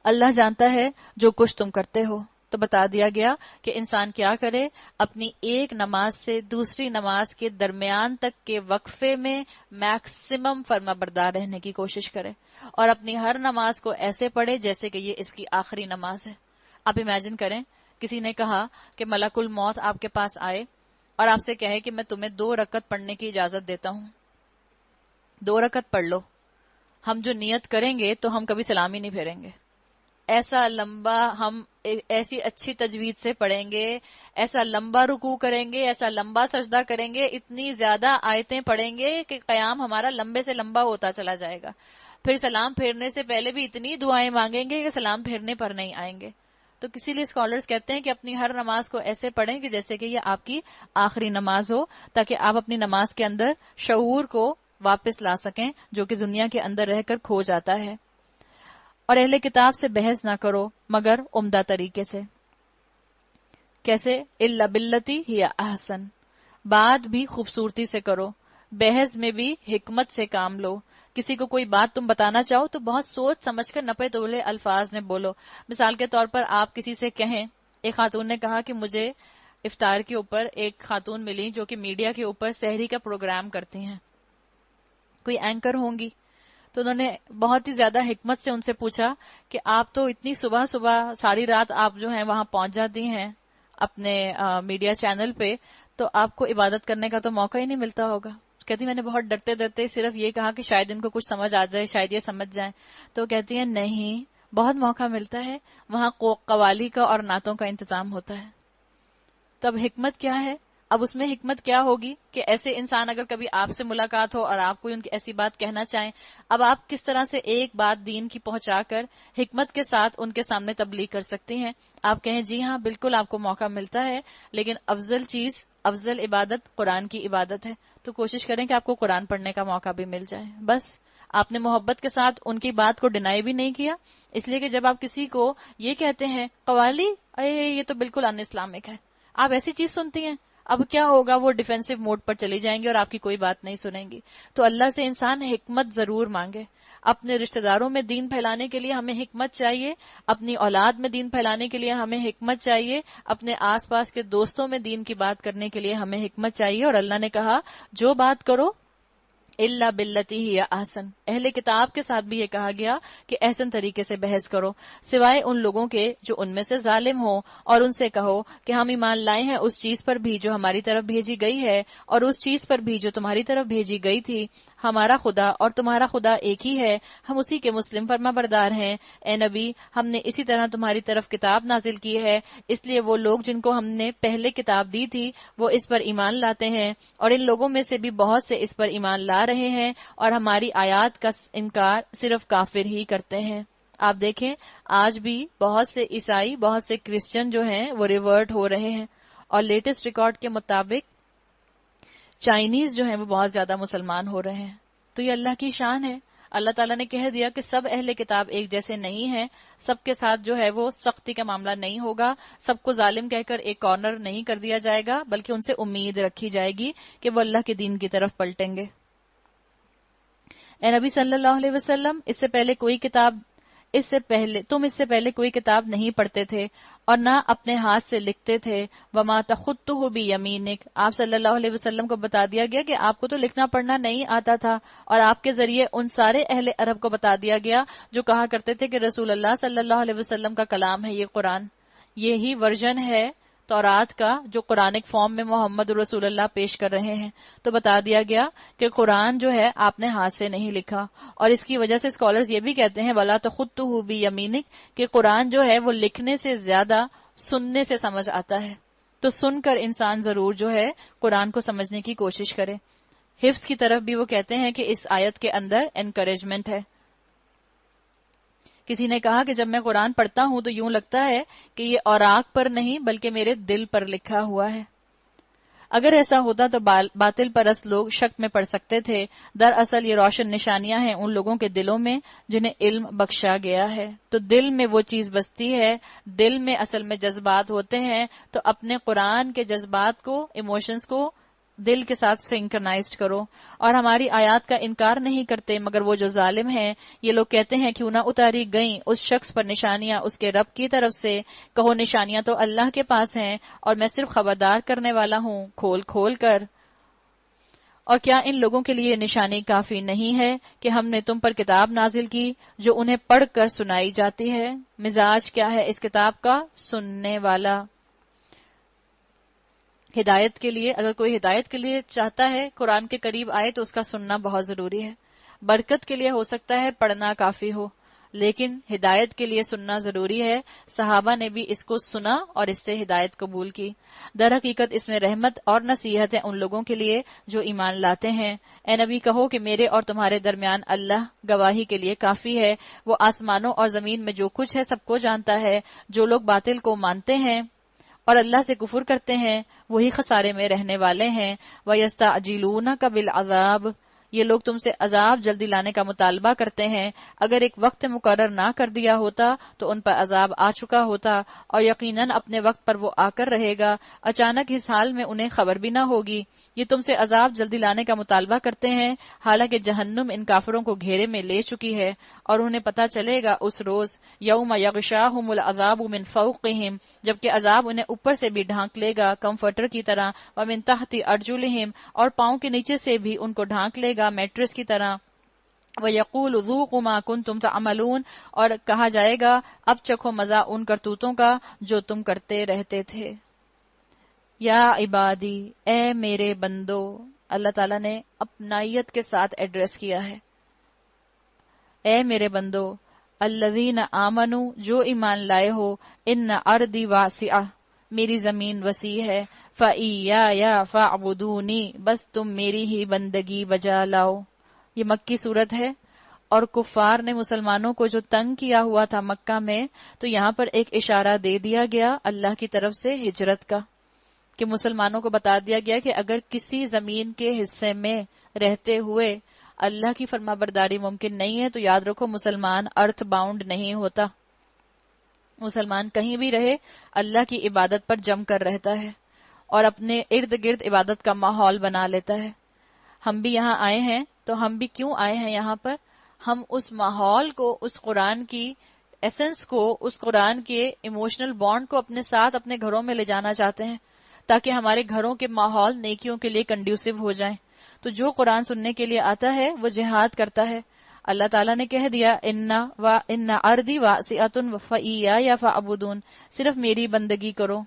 Speaker 1: اللہ جانتا ہے جو کچھ تم کرتے ہو۔ تو بتا دیا گیا کہ انسان کیا کرے، اپنی ایک نماز سے دوسری نماز کے درمیان تک کے وقفے میں میکسیمم فرما بردار رہنے کی کوشش کرے، اور اپنی ہر نماز کو ایسے پڑھے جیسے کہ یہ اس کی آخری نماز ہے۔ آپ امیجن کریں کسی نے کہا کہ ملک الموت آپ کے پاس آئے اور آپ سے کہے کہ میں تمہیں 2 رکعت پڑھنے کی اجازت دیتا ہوں، 2 رکعت پڑھ لو، ہم جو نیت کریں گے تو ہم کبھی سلام ہی نہیں پھیریں گے، ایسا لمبا ہم ایسی اچھی تجوید سے پڑھیں گے، ایسا لمبا رکوع کریں گے، ایسا لمبا سجدہ کریں گے، اتنی زیادہ آیتیں پڑھیں گے کہ قیام ہمارا لمبے سے لمبا ہوتا چلا جائے گا، پھر سلام پھیرنے سے پہلے بھی اتنی دعائیں مانگیں گے کہ سلام پھیرنے پر نہیں آئیں گے۔ تو کسی لیے اسکالرز کہتے ہیں کہ اپنی ہر نماز کو ایسے پڑھیں کہ جیسے کہ یہ آپ کی آخری نماز ہو، تاکہ آپ اپنی نماز کے اندر شعور کو واپس لا سکیں جو کہ دنیا کے اندر رہ کر کھو جاتا ہے۔ اور اہل کتاب سے بحث نہ کرو مگر عمدہ طریقے سے۔ کیسے؟ الا باللتی ہی احسن، بات بھی خوبصورتی سے کرو، بحث میں بھی حکمت سے کام لو۔ کسی کو کوئی بات تم بتانا چاہو تو بہت سوچ سمجھ کر نپے تولے الفاظ میں بولو۔ مثال کے طور پر آپ کسی سے کہیں، ایک خاتون نے کہا کہ مجھے افطار کے اوپر ایک خاتون ملی جو کہ میڈیا کے اوپر سحری کا پروگرام کرتی ہیں، کوئی اینکر ہوں گی، تو انہوں نے بہت ہی زیادہ حکمت سے ان سے پوچھا کہ آپ تو اتنی صبح صبح ساری رات آپ جو ہیں وہاں پہنچ جاتی ہیں اپنے میڈیا چینل پہ، تو آپ کو عبادت کرنے کا تو موقع ہی نہیں ملتا ہوگا۔ کہتی میں نے بہت ڈرتے ڈرتے صرف یہ کہا کہ شاید ان کو کچھ سمجھ آ جائے، شاید یہ سمجھ جائیں، تو کہتی ہیں نہیں، بہت موقع ملتا ہے، وہاں قوالی کا اور نعتوں کا انتظام ہوتا ہے۔ تب حکمت کیا ہے؟ اب اس میں حکمت کیا ہوگی کہ ایسے انسان اگر کبھی آپ سے ملاقات ہو اور آپ کوئی ان کی ایسی بات کہنا چاہیں، اب آپ کس طرح سے ایک بات دین کی پہنچا کر حکمت کے ساتھ ان کے سامنے تبلیغ کر سکتی ہیں۔ آپ کہیں جی ہاں بالکل آپ کو موقع ملتا ہے، لیکن افضل چیز، افضل عبادت قرآن کی عبادت ہے، تو کوشش کریں کہ آپ کو قرآن پڑھنے کا موقع بھی مل جائے۔ بس آپ نے محبت کے ساتھ ان کی بات کو ڈینائی بھی نہیں کیا، اس لیے کہ جب آپ کسی کو یہ کہتے ہیں قوالی یہ تو بالکل ان اسلامک ہے، آپ ایسی چیز سنتی ہیں، اب کیا ہوگا، وہ ڈیفینسو موڈ پر چلی جائیں گی اور آپ کی کوئی بات نہیں سنیں گی۔ تو اللہ سے انسان حکمت ضرور مانگے، اپنے رشتہ داروں میں دین پھیلانے کے لیے ہمیں حکمت چاہیے، اپنی اولاد میں دین پھیلانے کے لیے ہمیں حکمت چاہیے، اپنے آس پاس کے دوستوں میں دین کی بات کرنے کے لیے ہمیں حکمت چاہیے۔ اور اللہ نے کہا جو بات کرو اللہ باللتی ہی احسن، اہل کتاب کے ساتھ بھی یہ کہا گیا کہ احسن طریقے سے بحث کرو، سوائے ان لوگوں کے جو ان میں سے ظالم ہو، اور ان سے کہو کہ ہم ایمان لائے ہیں اس چیز پر بھی جو ہماری طرف بھیجی گئی ہے، اور اس چیز پر بھی جو تمہاری طرف بھیجی گئی تھی، ہمارا خدا اور تمہارا خدا ایک ہی ہے، ہم اسی کے مسلم فرما بردار ہیں۔ اے نبی، ہم نے اسی طرح تمہاری طرف کتاب نازل کی ہے، اس لیے وہ لوگ جن کو ہم نے پہلے کتاب دی تھی وہ اس پر ایمان لاتے ہیں، اور ان لوگوں میں سے بھی بہت سے اس پر ایمان لا رہے ہیں، اور ہماری آیات کا انکار صرف کافر ہی کرتے ہیں۔ آپ دیکھیں آج بھی بہت سے عیسائی، بہت سے کرسچن جو ہیں وہ ریورٹ ہو رہے ہیں، اور لیٹسٹ ریکارڈ کے مطابق چائنیز جو ہیں وہ بہت زیادہ مسلمان ہو رہے ہیں۔ تو یہ اللہ کی شان ہے۔ اللہ تعالیٰ نے کہہ دیا کہ سب اہل کتاب ایک جیسے نہیں ہیں، سب کے ساتھ جو ہے وہ سختی کا معاملہ نہیں ہوگا، سب کو ظالم کہہ کر ایک کارنر نہیں کر دیا جائے گا، بلکہ ان سے امید رکھی جائے گی کہ وہ اللہ کے دین کی طرف پلٹیں گے۔ اے نبی صلی اللہ علیہ وسلم، تم اس سے پہلے کوئی کتاب نہیں پڑھتے تھے اور نہ اپنے ہاتھ سے لکھتے تھے۔ وما تخطہ بیمینک، آپ صلی اللہ علیہ وسلم کو بتا دیا گیا کہ آپ کو تو لکھنا پڑھنا نہیں آتا تھا، اور آپ کے ذریعے ان سارے اہل عرب کو بتا دیا گیا جو کہا کرتے تھے کہ رسول اللہ صلی اللہ علیہ وسلم کا کلام ہے یہ قرآن، یہی ورژن ہے تورات کا جو قرآنک فارم میں محمد رسول اللہ پیش کر رہے ہیں۔ تو بتا دیا گیا کہ قرآن جو ہے آپ نے ہاتھ سے نہیں لکھا، اور اس کی وجہ سے اسکالرز یہ بھی کہتے ہیں وَلَا تَخُطُّهُ بِيَمِينِكَ کہ قرآن جو ہے وہ لکھنے سے زیادہ سننے سے سمجھ آتا ہے، تو سن کر انسان ضرور جو ہے قرآن کو سمجھنے کی کوشش کرے۔ حفظ کی طرف بھی وہ کہتے ہیں کہ اس آیت کے اندر انکریجمنٹ ہے۔ کسی نے کہا کہ جب میں قرآن پڑھتا ہوں تو یوں لگتا ہے کہ یہ اوراق پر نہیں بلکہ میرے دل پر لکھا ہوا ہے۔ اگر ایسا ہوتا تو باطل پرست لوگ شک میں پڑ سکتے تھے، دراصل یہ روشن نشانیاں ہیں ان لوگوں کے دلوں میں جنہیں علم بخشا گیا ہے۔ تو دل میں وہ چیز بستی ہے، دل میں اصل میں جذبات ہوتے ہیں، تو اپنے قرآن کے جذبات کو، ایموشنز کو دل کے ساتھ سنکرنائزڈ کرو۔ اور ہماری آیات کا انکار نہیں کرتے مگر وہ جو ظالم ہیں۔ یہ لوگ کہتے ہیں کیوں نہ اتاری گئیں اس شخص پر نشانیاں اس کے رب کی طرف سے، کہو نشانیاں تو اللہ کے پاس ہیں اور میں صرف خبردار کرنے والا ہوں کھول کھول کر۔ اور کیا ان لوگوں کے لیے نشانی کافی نہیں ہے کہ ہم نے تم پر کتاب نازل کی جو انہیں پڑھ کر سنائی جاتی ہے؟ مزاج کیا ہے اس کتاب کا؟ سننے والا۔ ہدایت کے لیے، اگر کوئی ہدایت کے لیے چاہتا ہے قرآن کے قریب آئے تو اس کا سننا بہت ضروری ہے۔ برکت کے لیے ہو سکتا ہے پڑھنا کافی ہو، لیکن ہدایت کے لیے سننا ضروری ہے۔ صحابہ نے بھی اس کو سنا اور اس سے ہدایت قبول کی۔ در حقیقت اس میں رحمت اور نصیحت ہے ان لوگوں کے لیے جو ایمان لاتے ہیں۔ اے نبی کہو کہ میرے اور تمہارے درمیان اللہ گواہی کے لیے کافی ہے، وہ آسمانوں اور زمین میں جو کچھ ہے سب کو جانتا ہے۔ جو لوگ باطل کو مانتے ہیں اور اللہ سے کفر کرتے ہیں وہی خسارے میں رہنے والے ہیں۔ وَيَسْتَعْجِلُونَكَ بِالْعَذَابِ، یہ لوگ تم سے عذاب جلدی لانے کا مطالبہ کرتے ہیں۔ اگر ایک وقت مقرر نہ کر دیا ہوتا تو ان پر عذاب آ چکا ہوتا، اور یقیناً اپنے وقت پر وہ آ کر رہے گا۔ اچانک اس حال میں انہیں خبر بھی نہ ہوگی۔ یہ تم سے عذاب جلدی لانے کا مطالبہ کرتے ہیں، حالانکہ جہنم ان کافروں کو گھیرے میں لے چکی ہے، اور انہیں پتہ چلے گا اس روز یوم یغشاہم العذاب من فوقہم، جبکہ عذاب انہیں اوپر سے بھی ڈھانک لے گا کمفرٹر کی طرح، ومن تحت ارجلہم، اور پاؤں کے نیچے سے بھی ان کو ڈھانک لے گا میٹرس کی طرح۔ وَيَقُولُ ذُوقُوا مَا كُنتُمْ تَعْمَلُونَ، اور کہا جائے گا اب چکھو مزہ ان کرتوتوں کا جو تم کرتے رہتے تھے۔ یا عبادی، اے میرے بندو، اللہ تعالیٰ نے اپنائیت کے ساتھ ایڈریس کیا ہے۔ اے میرے بندو، الذین آمنوا، جو ایمان لائے ہو، ان ارضی واسعہ، میری زمین وسیع ہے، فَإِيَّايَ فَاعْبُدُونِ، بس تم میری ہی بندگی بجا لاؤ۔ یہ مکی صورت ہے، اور کفار نے مسلمانوں کو جو تنگ کیا ہوا تھا مکہ میں، تو یہاں پر ایک اشارہ دے دیا گیا اللہ کی طرف سے ہجرت کا، کہ مسلمانوں کو بتا دیا گیا کہ اگر کسی زمین کے حصے میں رہتے ہوئے اللہ کی فرما برداری ممکن نہیں ہے تو یاد رکھو مسلمان ارتھ باؤنڈ نہیں ہوتا۔ مسلمان کہیں بھی رہے اللہ کی عبادت پر جم کر رہتا ہے اور اپنے ارد گرد عبادت کا ماحول بنا لیتا ہے۔ ہم بھی یہاں آئے ہیں تو ہم بھی کیوں آئے ہیں یہاں پر؟ ہم اس ماحول کو، اس قرآن کی ایسنس کو، اس قرآن کے ایموشنل بانڈ کو اپنے ساتھ اپنے گھروں میں لے جانا چاہتے ہیں تاکہ ہمارے گھروں کے ماحول نیکیوں کے لیے کنڈیوسو ہو جائیں. تو جو قرآن سننے کے لیے آتا ہے وہ جہاد کرتا ہے. اللہ تعالیٰ نے کہہ دیا ان ارضی واسعۃ فإیایا فاعبدون، صرف میری بندگی کرو.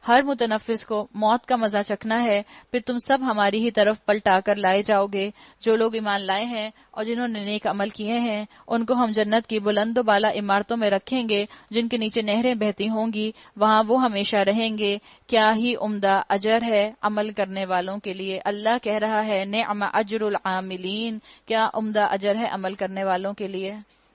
Speaker 1: ہر متنفس کو موت کا مزہ چکھنا ہے، پھر تم سب ہماری ہی طرف پلٹا کر لائے جاؤ گے. جو لوگ ایمان لائے ہیں اور جنہوں نے نیک عمل کیے ہیں ان کو ہم جنت کی بلند و بالا عمارتوں میں رکھیں گے جن کے نیچے نہریں بہتی ہوں گی، وہاں وہ ہمیشہ رہیں گے. کیا ہی عمدہ اجر ہے عمل کرنے والوں کے لیے. اللہ کہہ رہا ہے نعم اجر العاملین، کیا عمدہ اجر ہے عمل کرنے والوں کے لیے.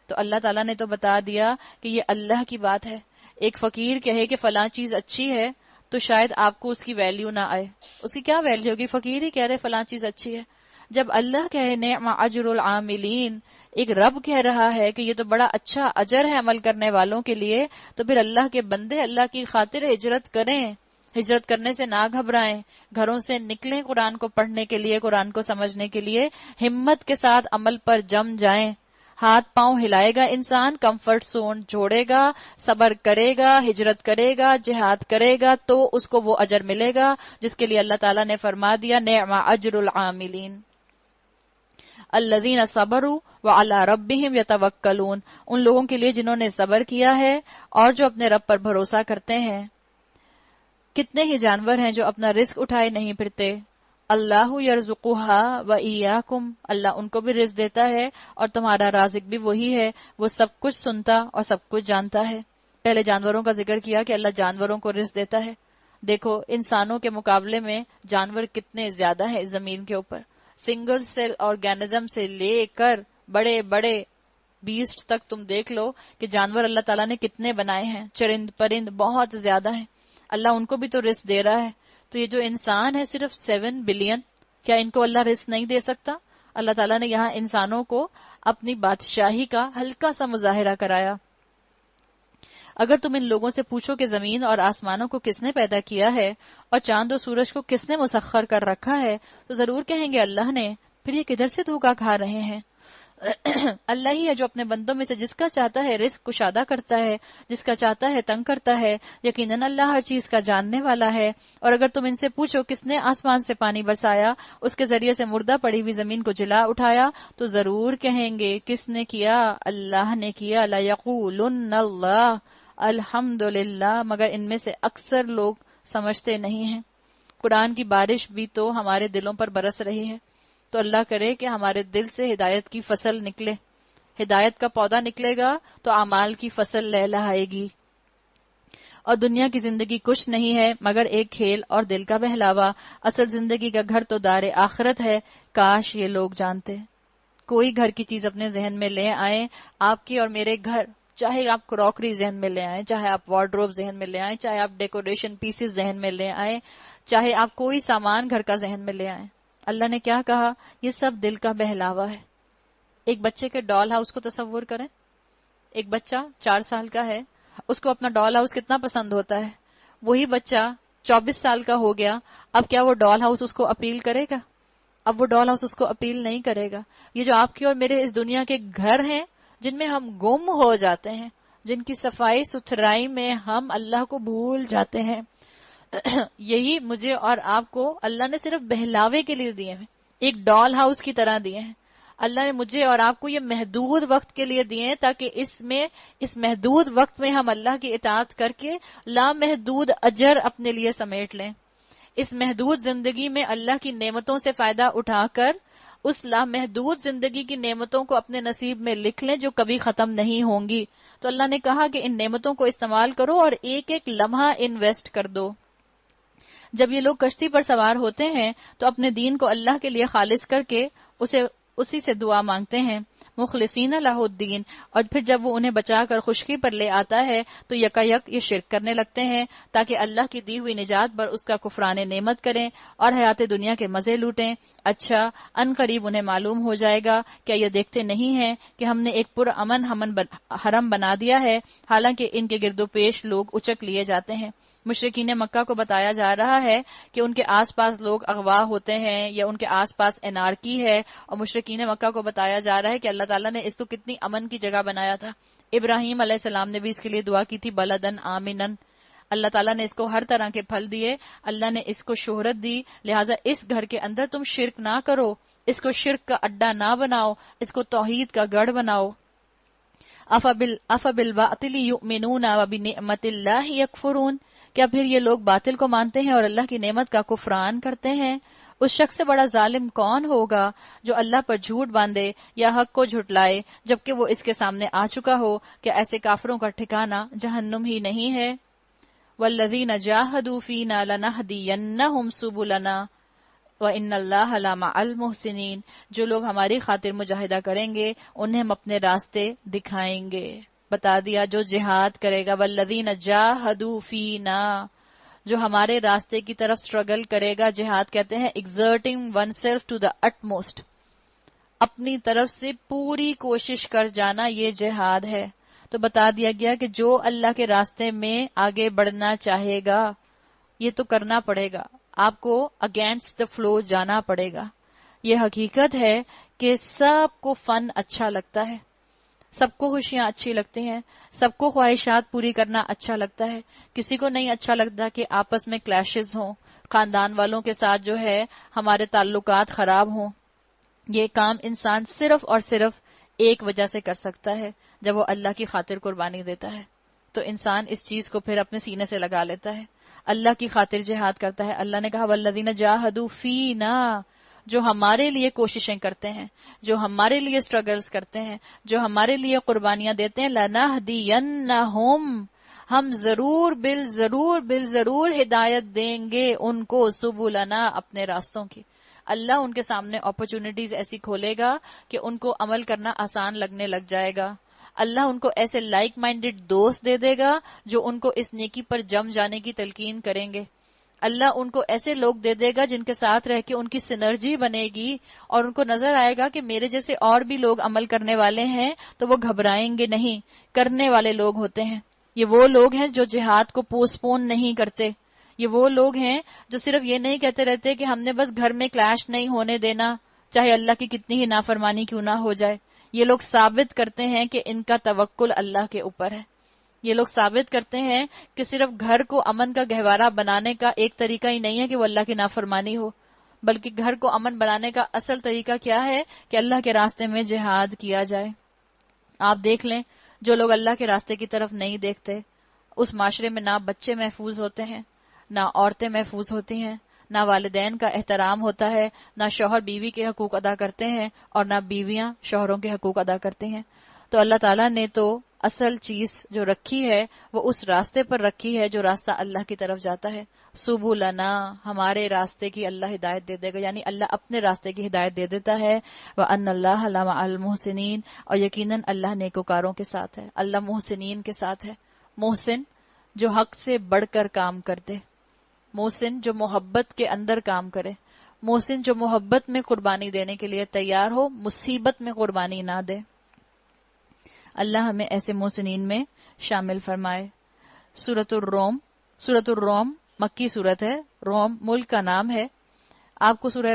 Speaker 1: تو اللہ تعالیٰ نے تو بتا دیا کہ یہ اللہ کی بات ہے. ایک فقیر کہے کہ فلاں چیز اچھی ہے تو شاید آپ کو اس کی ویلیو نہ آئے. اس کی کیا ویلیو ہوگی؟ فقیر ہی کہہ رہے فلاں چیز اچھی ہے. جب اللہ کہے نعم اجر العاملین، ایک رب کہہ رہا ہے کہ یہ تو بڑا اچھا اجر ہے عمل کرنے والوں کے لیے، تو پھر اللہ کے بندے اللہ کی خاطر ہجرت کریں. ہجرت کرنے سے نہ گھبرائیں، گھروں سے نکلیں قرآن کو پڑھنے کے لیے، قرآن کو سمجھنے کے لیے. ہمت کے ساتھ عمل پر جم جائیں. ہاتھ پاؤں ہلائے گا انسان، کمفرٹ زون چھوڑے گا، صبر کرے گا، ہجرت کرے گا، جہاد کرے گا، تو اس کو وہ اجر ملے گا جس کے لیے اللہ تعالیٰ نے فرما دیا نعم اجر العاملین الذین صبروا وعلی ربہم یتوکلون، ان لوگوں کے لیے جنہوں نے صبر کیا ہے اور جو اپنے رب پر بھروسہ کرتے ہیں. کتنے ہی جانور ہیں جو اپنا رزق اٹھائے نہیں پھرتے. اللہ یرزقها وإیاکم، اللہ ان کو بھی رزق دیتا ہے اور تمہارا رازق بھی وہی ہے. وہ سب کچھ سنتا اور سب کچھ جانتا ہے. پہلے جانوروں کا ذکر کیا کہ اللہ جانوروں کو رزق دیتا ہے. دیکھو انسانوں کے مقابلے میں جانور کتنے زیادہ ہیں اس زمین کے اوپر. سنگل سیل آرگینزم سے لے کر بڑے بڑے بیسٹ تک تم دیکھ لو کہ جانور اللہ تعالیٰ نے کتنے بنائے ہیں. چرند پرند بہت زیادہ ہیں. اللہ ان کو بھی تو رزق دے رہا ہے. تو یہ جو انسان ہے صرف 7 بلین، کیا ان کو اللہ رزق نہیں دے سکتا؟ اللہ تعالیٰ نے یہاں انسانوں کو اپنی بادشاہی کا ہلکا سا مظاہرہ کرایا. اگر تم ان لوگوں سے پوچھو کہ زمین اور آسمانوں کو کس نے پیدا کیا ہے اور چاند و سورج کو کس نے مسخر کر رکھا ہے، تو ضرور کہیں گے اللہ نے. پھر یہ کدھر سے دھوکہ کھا رہے ہیں؟ اللہ ہی ہے جو اپنے بندوں میں سے جس کا چاہتا ہے رزق کشادہ کرتا ہے، جس کا چاہتا ہے تنگ کرتا ہے. یقیناً اللہ ہر چیز کا جاننے والا ہے. اور اگر تم ان سے پوچھو کس نے آسمان سے پانی برسایا، اس کے ذریعے سے مردہ پڑی ہوئی زمین کو جلا اٹھایا، تو ضرور کہیں گے کس نے کیا؟ اللہ نے کیا. لَيَقُولُنَّ اللَّهُ، الحمدللہ. مگر ان میں سے اکثر لوگ سمجھتے نہیں ہیں. قرآن کی بارش بھی تو ہمارے دلوں پر برس رہی ہے. تو اللہ کرے کہ ہمارے دل سے ہدایت کی فصل نکلے. ہدایت کا پودا نکلے گا تو اعمال کی فصل لہلہائے گی. اور دنیا کی زندگی کچھ نہیں ہے مگر ایک کھیل اور دل کا بہلاوا. اصل زندگی کا گھر تو دار آخرت ہے. کاش یہ لوگ جانتے. کوئی گھر کی چیز اپنے ذہن میں لے آئیں، آپ کے اور میرے گھر، چاہے آپ کراکری ذہن میں لے آئیں، چاہے آپ وارڈروب ذہن میں لے آئیں، چاہے آپ ڈیکوریشن پیسز ذہن میں لے آئیں، چاہے آپ کوئی سامان گھر کا ذہن میں لے آئیں. اللہ نے کیا کہا؟ یہ سب دل کا بہلاوا ہے. ایک بچے کے ڈال ہاؤس کو تصور کریں. ایک بچہ 4 سال کا ہے، اس کو اپنا ڈال ہاؤس کتنا پسند ہوتا ہے. وہی بچہ 24 سال کا ہو گیا، اب کیا وہ ڈال ہاؤس اس کو اپیل کرے گا؟ اب وہ ڈال ہاؤس اس کو اپیل نہیں کرے گا. یہ جو آپ کی اور میرے اس دنیا کے گھر ہیں جن میں ہم گم ہو جاتے ہیں، جن کی صفائی ستھرائی میں ہم اللہ کو بھول جاتے ہیں، یہی مجھے اور آپ کو اللہ نے صرف بہلاوے کے لیے دیے ہیں، ایک ڈال ہاؤس کی طرح دیے ہیں. اللہ نے مجھے اور آپ کو یہ محدود وقت کے لیے دیے ہیں تاکہ اس محدود وقت میں ہم اللہ کی اطاعت کر کے لامحدود اجر اپنے لیے سمیٹ لیں. اس محدود زندگی میں اللہ کی نعمتوں سے فائدہ اٹھا کر اس لامحدود زندگی کی نعمتوں کو اپنے نصیب میں لکھ لیں جو کبھی ختم نہیں ہوں گی. تو اللہ نے کہا کہ ان نعمتوں کو استعمال کرو اور ایک ایک لمحہ انویسٹ کر دو. جب یہ لوگ کشتی پر سوار ہوتے ہیں تو اپنے دین کو اللہ کے لیے خالص کر کے اسی سے دعا مانگتے ہیں، مخلصین لہ الدین. اور پھر جب وہ انہیں بچا کر خشکی پر لے آتا ہے تو یکایک یہ شرک کرنے لگتے ہیں تاکہ اللہ کی دی ہوئی نجات پر اس کا کفران نعمت کریں اور حیات دنیا کے مزے لوٹیں. اچھا ان قریب انہیں معلوم ہو جائے گا، کیا یہ دیکھتے نہیں ہیں کہ ہم نے ایک پرامن حرم بنا دیا ہے، حالانکہ ان کے گرد و پیش لوگ اچک لیے جاتے ہیں. مشرکین مکہ کو بتایا جا رہا ہے کہ ان کے آس پاس لوگ اغوا ہوتے ہیں یا ان کے آس پاس انارکی ہے، اور مشرکین مکہ کو بتایا جا رہا ہے کہ اللہ تعالیٰ نے اس کو کتنی امن کی جگہ بنایا تھا۔ ابراہیم علیہ السلام نے بھی اس کے لیے دعا کی تھی، بلدن آمنن۔ اللہ تعالیٰ نے اس کو ہر طرح کے پھل دیے، اللہ نے اس کو شہرت دی، لہٰذا اس گھر کے اندر تم شرک نہ کرو، اس کو شرک کا اڈا نہ بناؤ، اس کو توحید کا گڑھ بناؤ۔ افبالباطل یؤمنون وبنعمت اللہ یکفرون، کیا پھر یہ لوگ باطل کو مانتے ہیں اور اللہ کی نعمت کا کفران کرتے ہیں؟ اس شخص سے بڑا ظالم کون ہوگا جو اللہ پر جھوٹ باندھے یا حق کو جھٹلائے جبکہ وہ اس کے سامنے آ چکا ہو؟ کہ ایسے کافروں کا ٹھکانہ جہنم ہی نہیں ہے؟ والذین جاہدوا فینا لنہدینہم سبلنا وَإِنَّ اللَّهَ لَمَعَ الْمُحْسِنِينَ، جو لوگ ہماری خاطر مجاہدہ کریں گے انہیں ہم اپنے راستے دکھائیں گے۔ بتا دیا جو جہاد کرے گا، وَالَّذِينَ جَاهَدُوا فِينَا، جو ہمارے راستے کی طرف سٹرگل کرے گا۔ جہاد کہتے ہیں exerting oneself to the utmost، اپنی طرف سے پوری کوشش کر جانا، یہ جہاد ہے۔ تو بتا دیا گیا کہ جو اللہ کے راستے میں آگے بڑھنا چاہے گا یہ تو کرنا پڑے گا، آپ کو اگینسٹ دا فلو جانا پڑے گا۔ یہ حقیقت ہے کہ سب کو فن اچھا لگتا ہے، سب کو خوشیاں اچھی لگتی ہیں، سب کو خواہشات پوری کرنا اچھا لگتا ہے، کسی کو نہیں اچھا لگتا کہ آپس میں کلیشز ہوں، خاندان والوں کے ساتھ جو ہے ہمارے تعلقات خراب ہوں۔ یہ کام انسان صرف اور صرف ایک وجہ سے کر سکتا ہے، جب وہ اللہ کی خاطر قربانی دیتا ہے، تو انسان اس چیز کو پھر اپنے سینے سے لگا لیتا ہے، اللہ کی خاطر جہاد کرتا ہے۔ اللہ نے کہا والذین جاہدوا فینا، جو ہمارے لیے کوششیں کرتے ہیں، جو ہمارے لیے سٹرگلز کرتے ہیں، جو ہمارے لیے قربانیاں دیتے ہیں، لنہدینہم، ہم ضرور بالضرور ہدایت دیں گے ان کو، سبلنا، اپنے راستوں کی۔ اللہ ان کے سامنے اپرچونٹیز ایسی کھولے گا کہ ان کو عمل کرنا آسان لگنے لگ جائے گا۔ اللہ ان کو ایسے لائک مائنڈڈ دوست دے دے گا جو ان کو اس نیکی پر جم جانے کی تلقین کریں گے۔ اللہ ان کو ایسے لوگ دے دے گا جن کے ساتھ رہ کے ان کی سنرجی بنے گی، اور ان کو نظر آئے گا کہ میرے جیسے اور بھی لوگ عمل کرنے والے ہیں، تو وہ گھبرائیں گے نہیں، کرنے والے لوگ ہوتے ہیں۔ یہ وہ لوگ ہیں جو جہاد کو پوسٹ پون نہیں کرتے، یہ وہ لوگ ہیں جو صرف یہ نہیں کہتے رہتے کہ ہم نے بس گھر میں کلیش نہیں ہونے دینا، چاہے اللہ کی کتنی ہی نافرمانی کیوں نہ ہو جائے۔ یہ لوگ ثابت کرتے ہیں کہ ان کا توکل اللہ کے اوپر ہے۔ یہ لوگ ثابت کرتے ہیں کہ صرف گھر کو امن کا گہوارہ بنانے کا ایک طریقہ ہی نہیں ہے کہ وہ اللہ کی نافرمانی ہو، بلکہ گھر کو امن بنانے کا اصل طریقہ کیا ہے کہ اللہ کے راستے میں جہاد کیا جائے۔ آپ دیکھ لیں جو لوگ اللہ کے راستے کی طرف نہیں دیکھتے، اس معاشرے میں نہ بچے محفوظ ہوتے ہیں، نہ عورتیں محفوظ ہوتی ہیں، نہ والدین کا احترام ہوتا ہے، نہ شوہر بیوی کے حقوق ادا کرتے ہیں، اور نہ بیویاں شوہروں کے حقوق ادا کرتی ہیں۔ تو اللہ تعالیٰ نے تو اصل چیز جو رکھی ہے وہ اس راستے پر رکھی ہے جو راستہ اللہ کی طرف جاتا ہے۔ سبلنا، ہمارے راستے کی اللہ ہدایت دے دے گا، یعنی اللہ اپنے راستے کی ہدایت دے دیتا ہے۔ وَأَنَّ اللَّهَ لَمَعَ الْمُحْسِنِينَ، اور یقیناً اللہ نیکوکاروں کے ساتھ ہے، اللہ محسنین کے ساتھ ہے۔ محسن جو حق سے بڑھ کر کام کرتے، محسن جو محبت کے اندر کام کرے، محسن جو محبت میں قربانی دینے کے لیے تیار ہو، مصیبت میں قربانی نہ دے۔ اللہ ہمیں ایسے محسنین میں شامل فرمائے۔ سورۃ الروم مکی سورت ہے، روم ملک کا نام ہے۔ آپ کو سورہ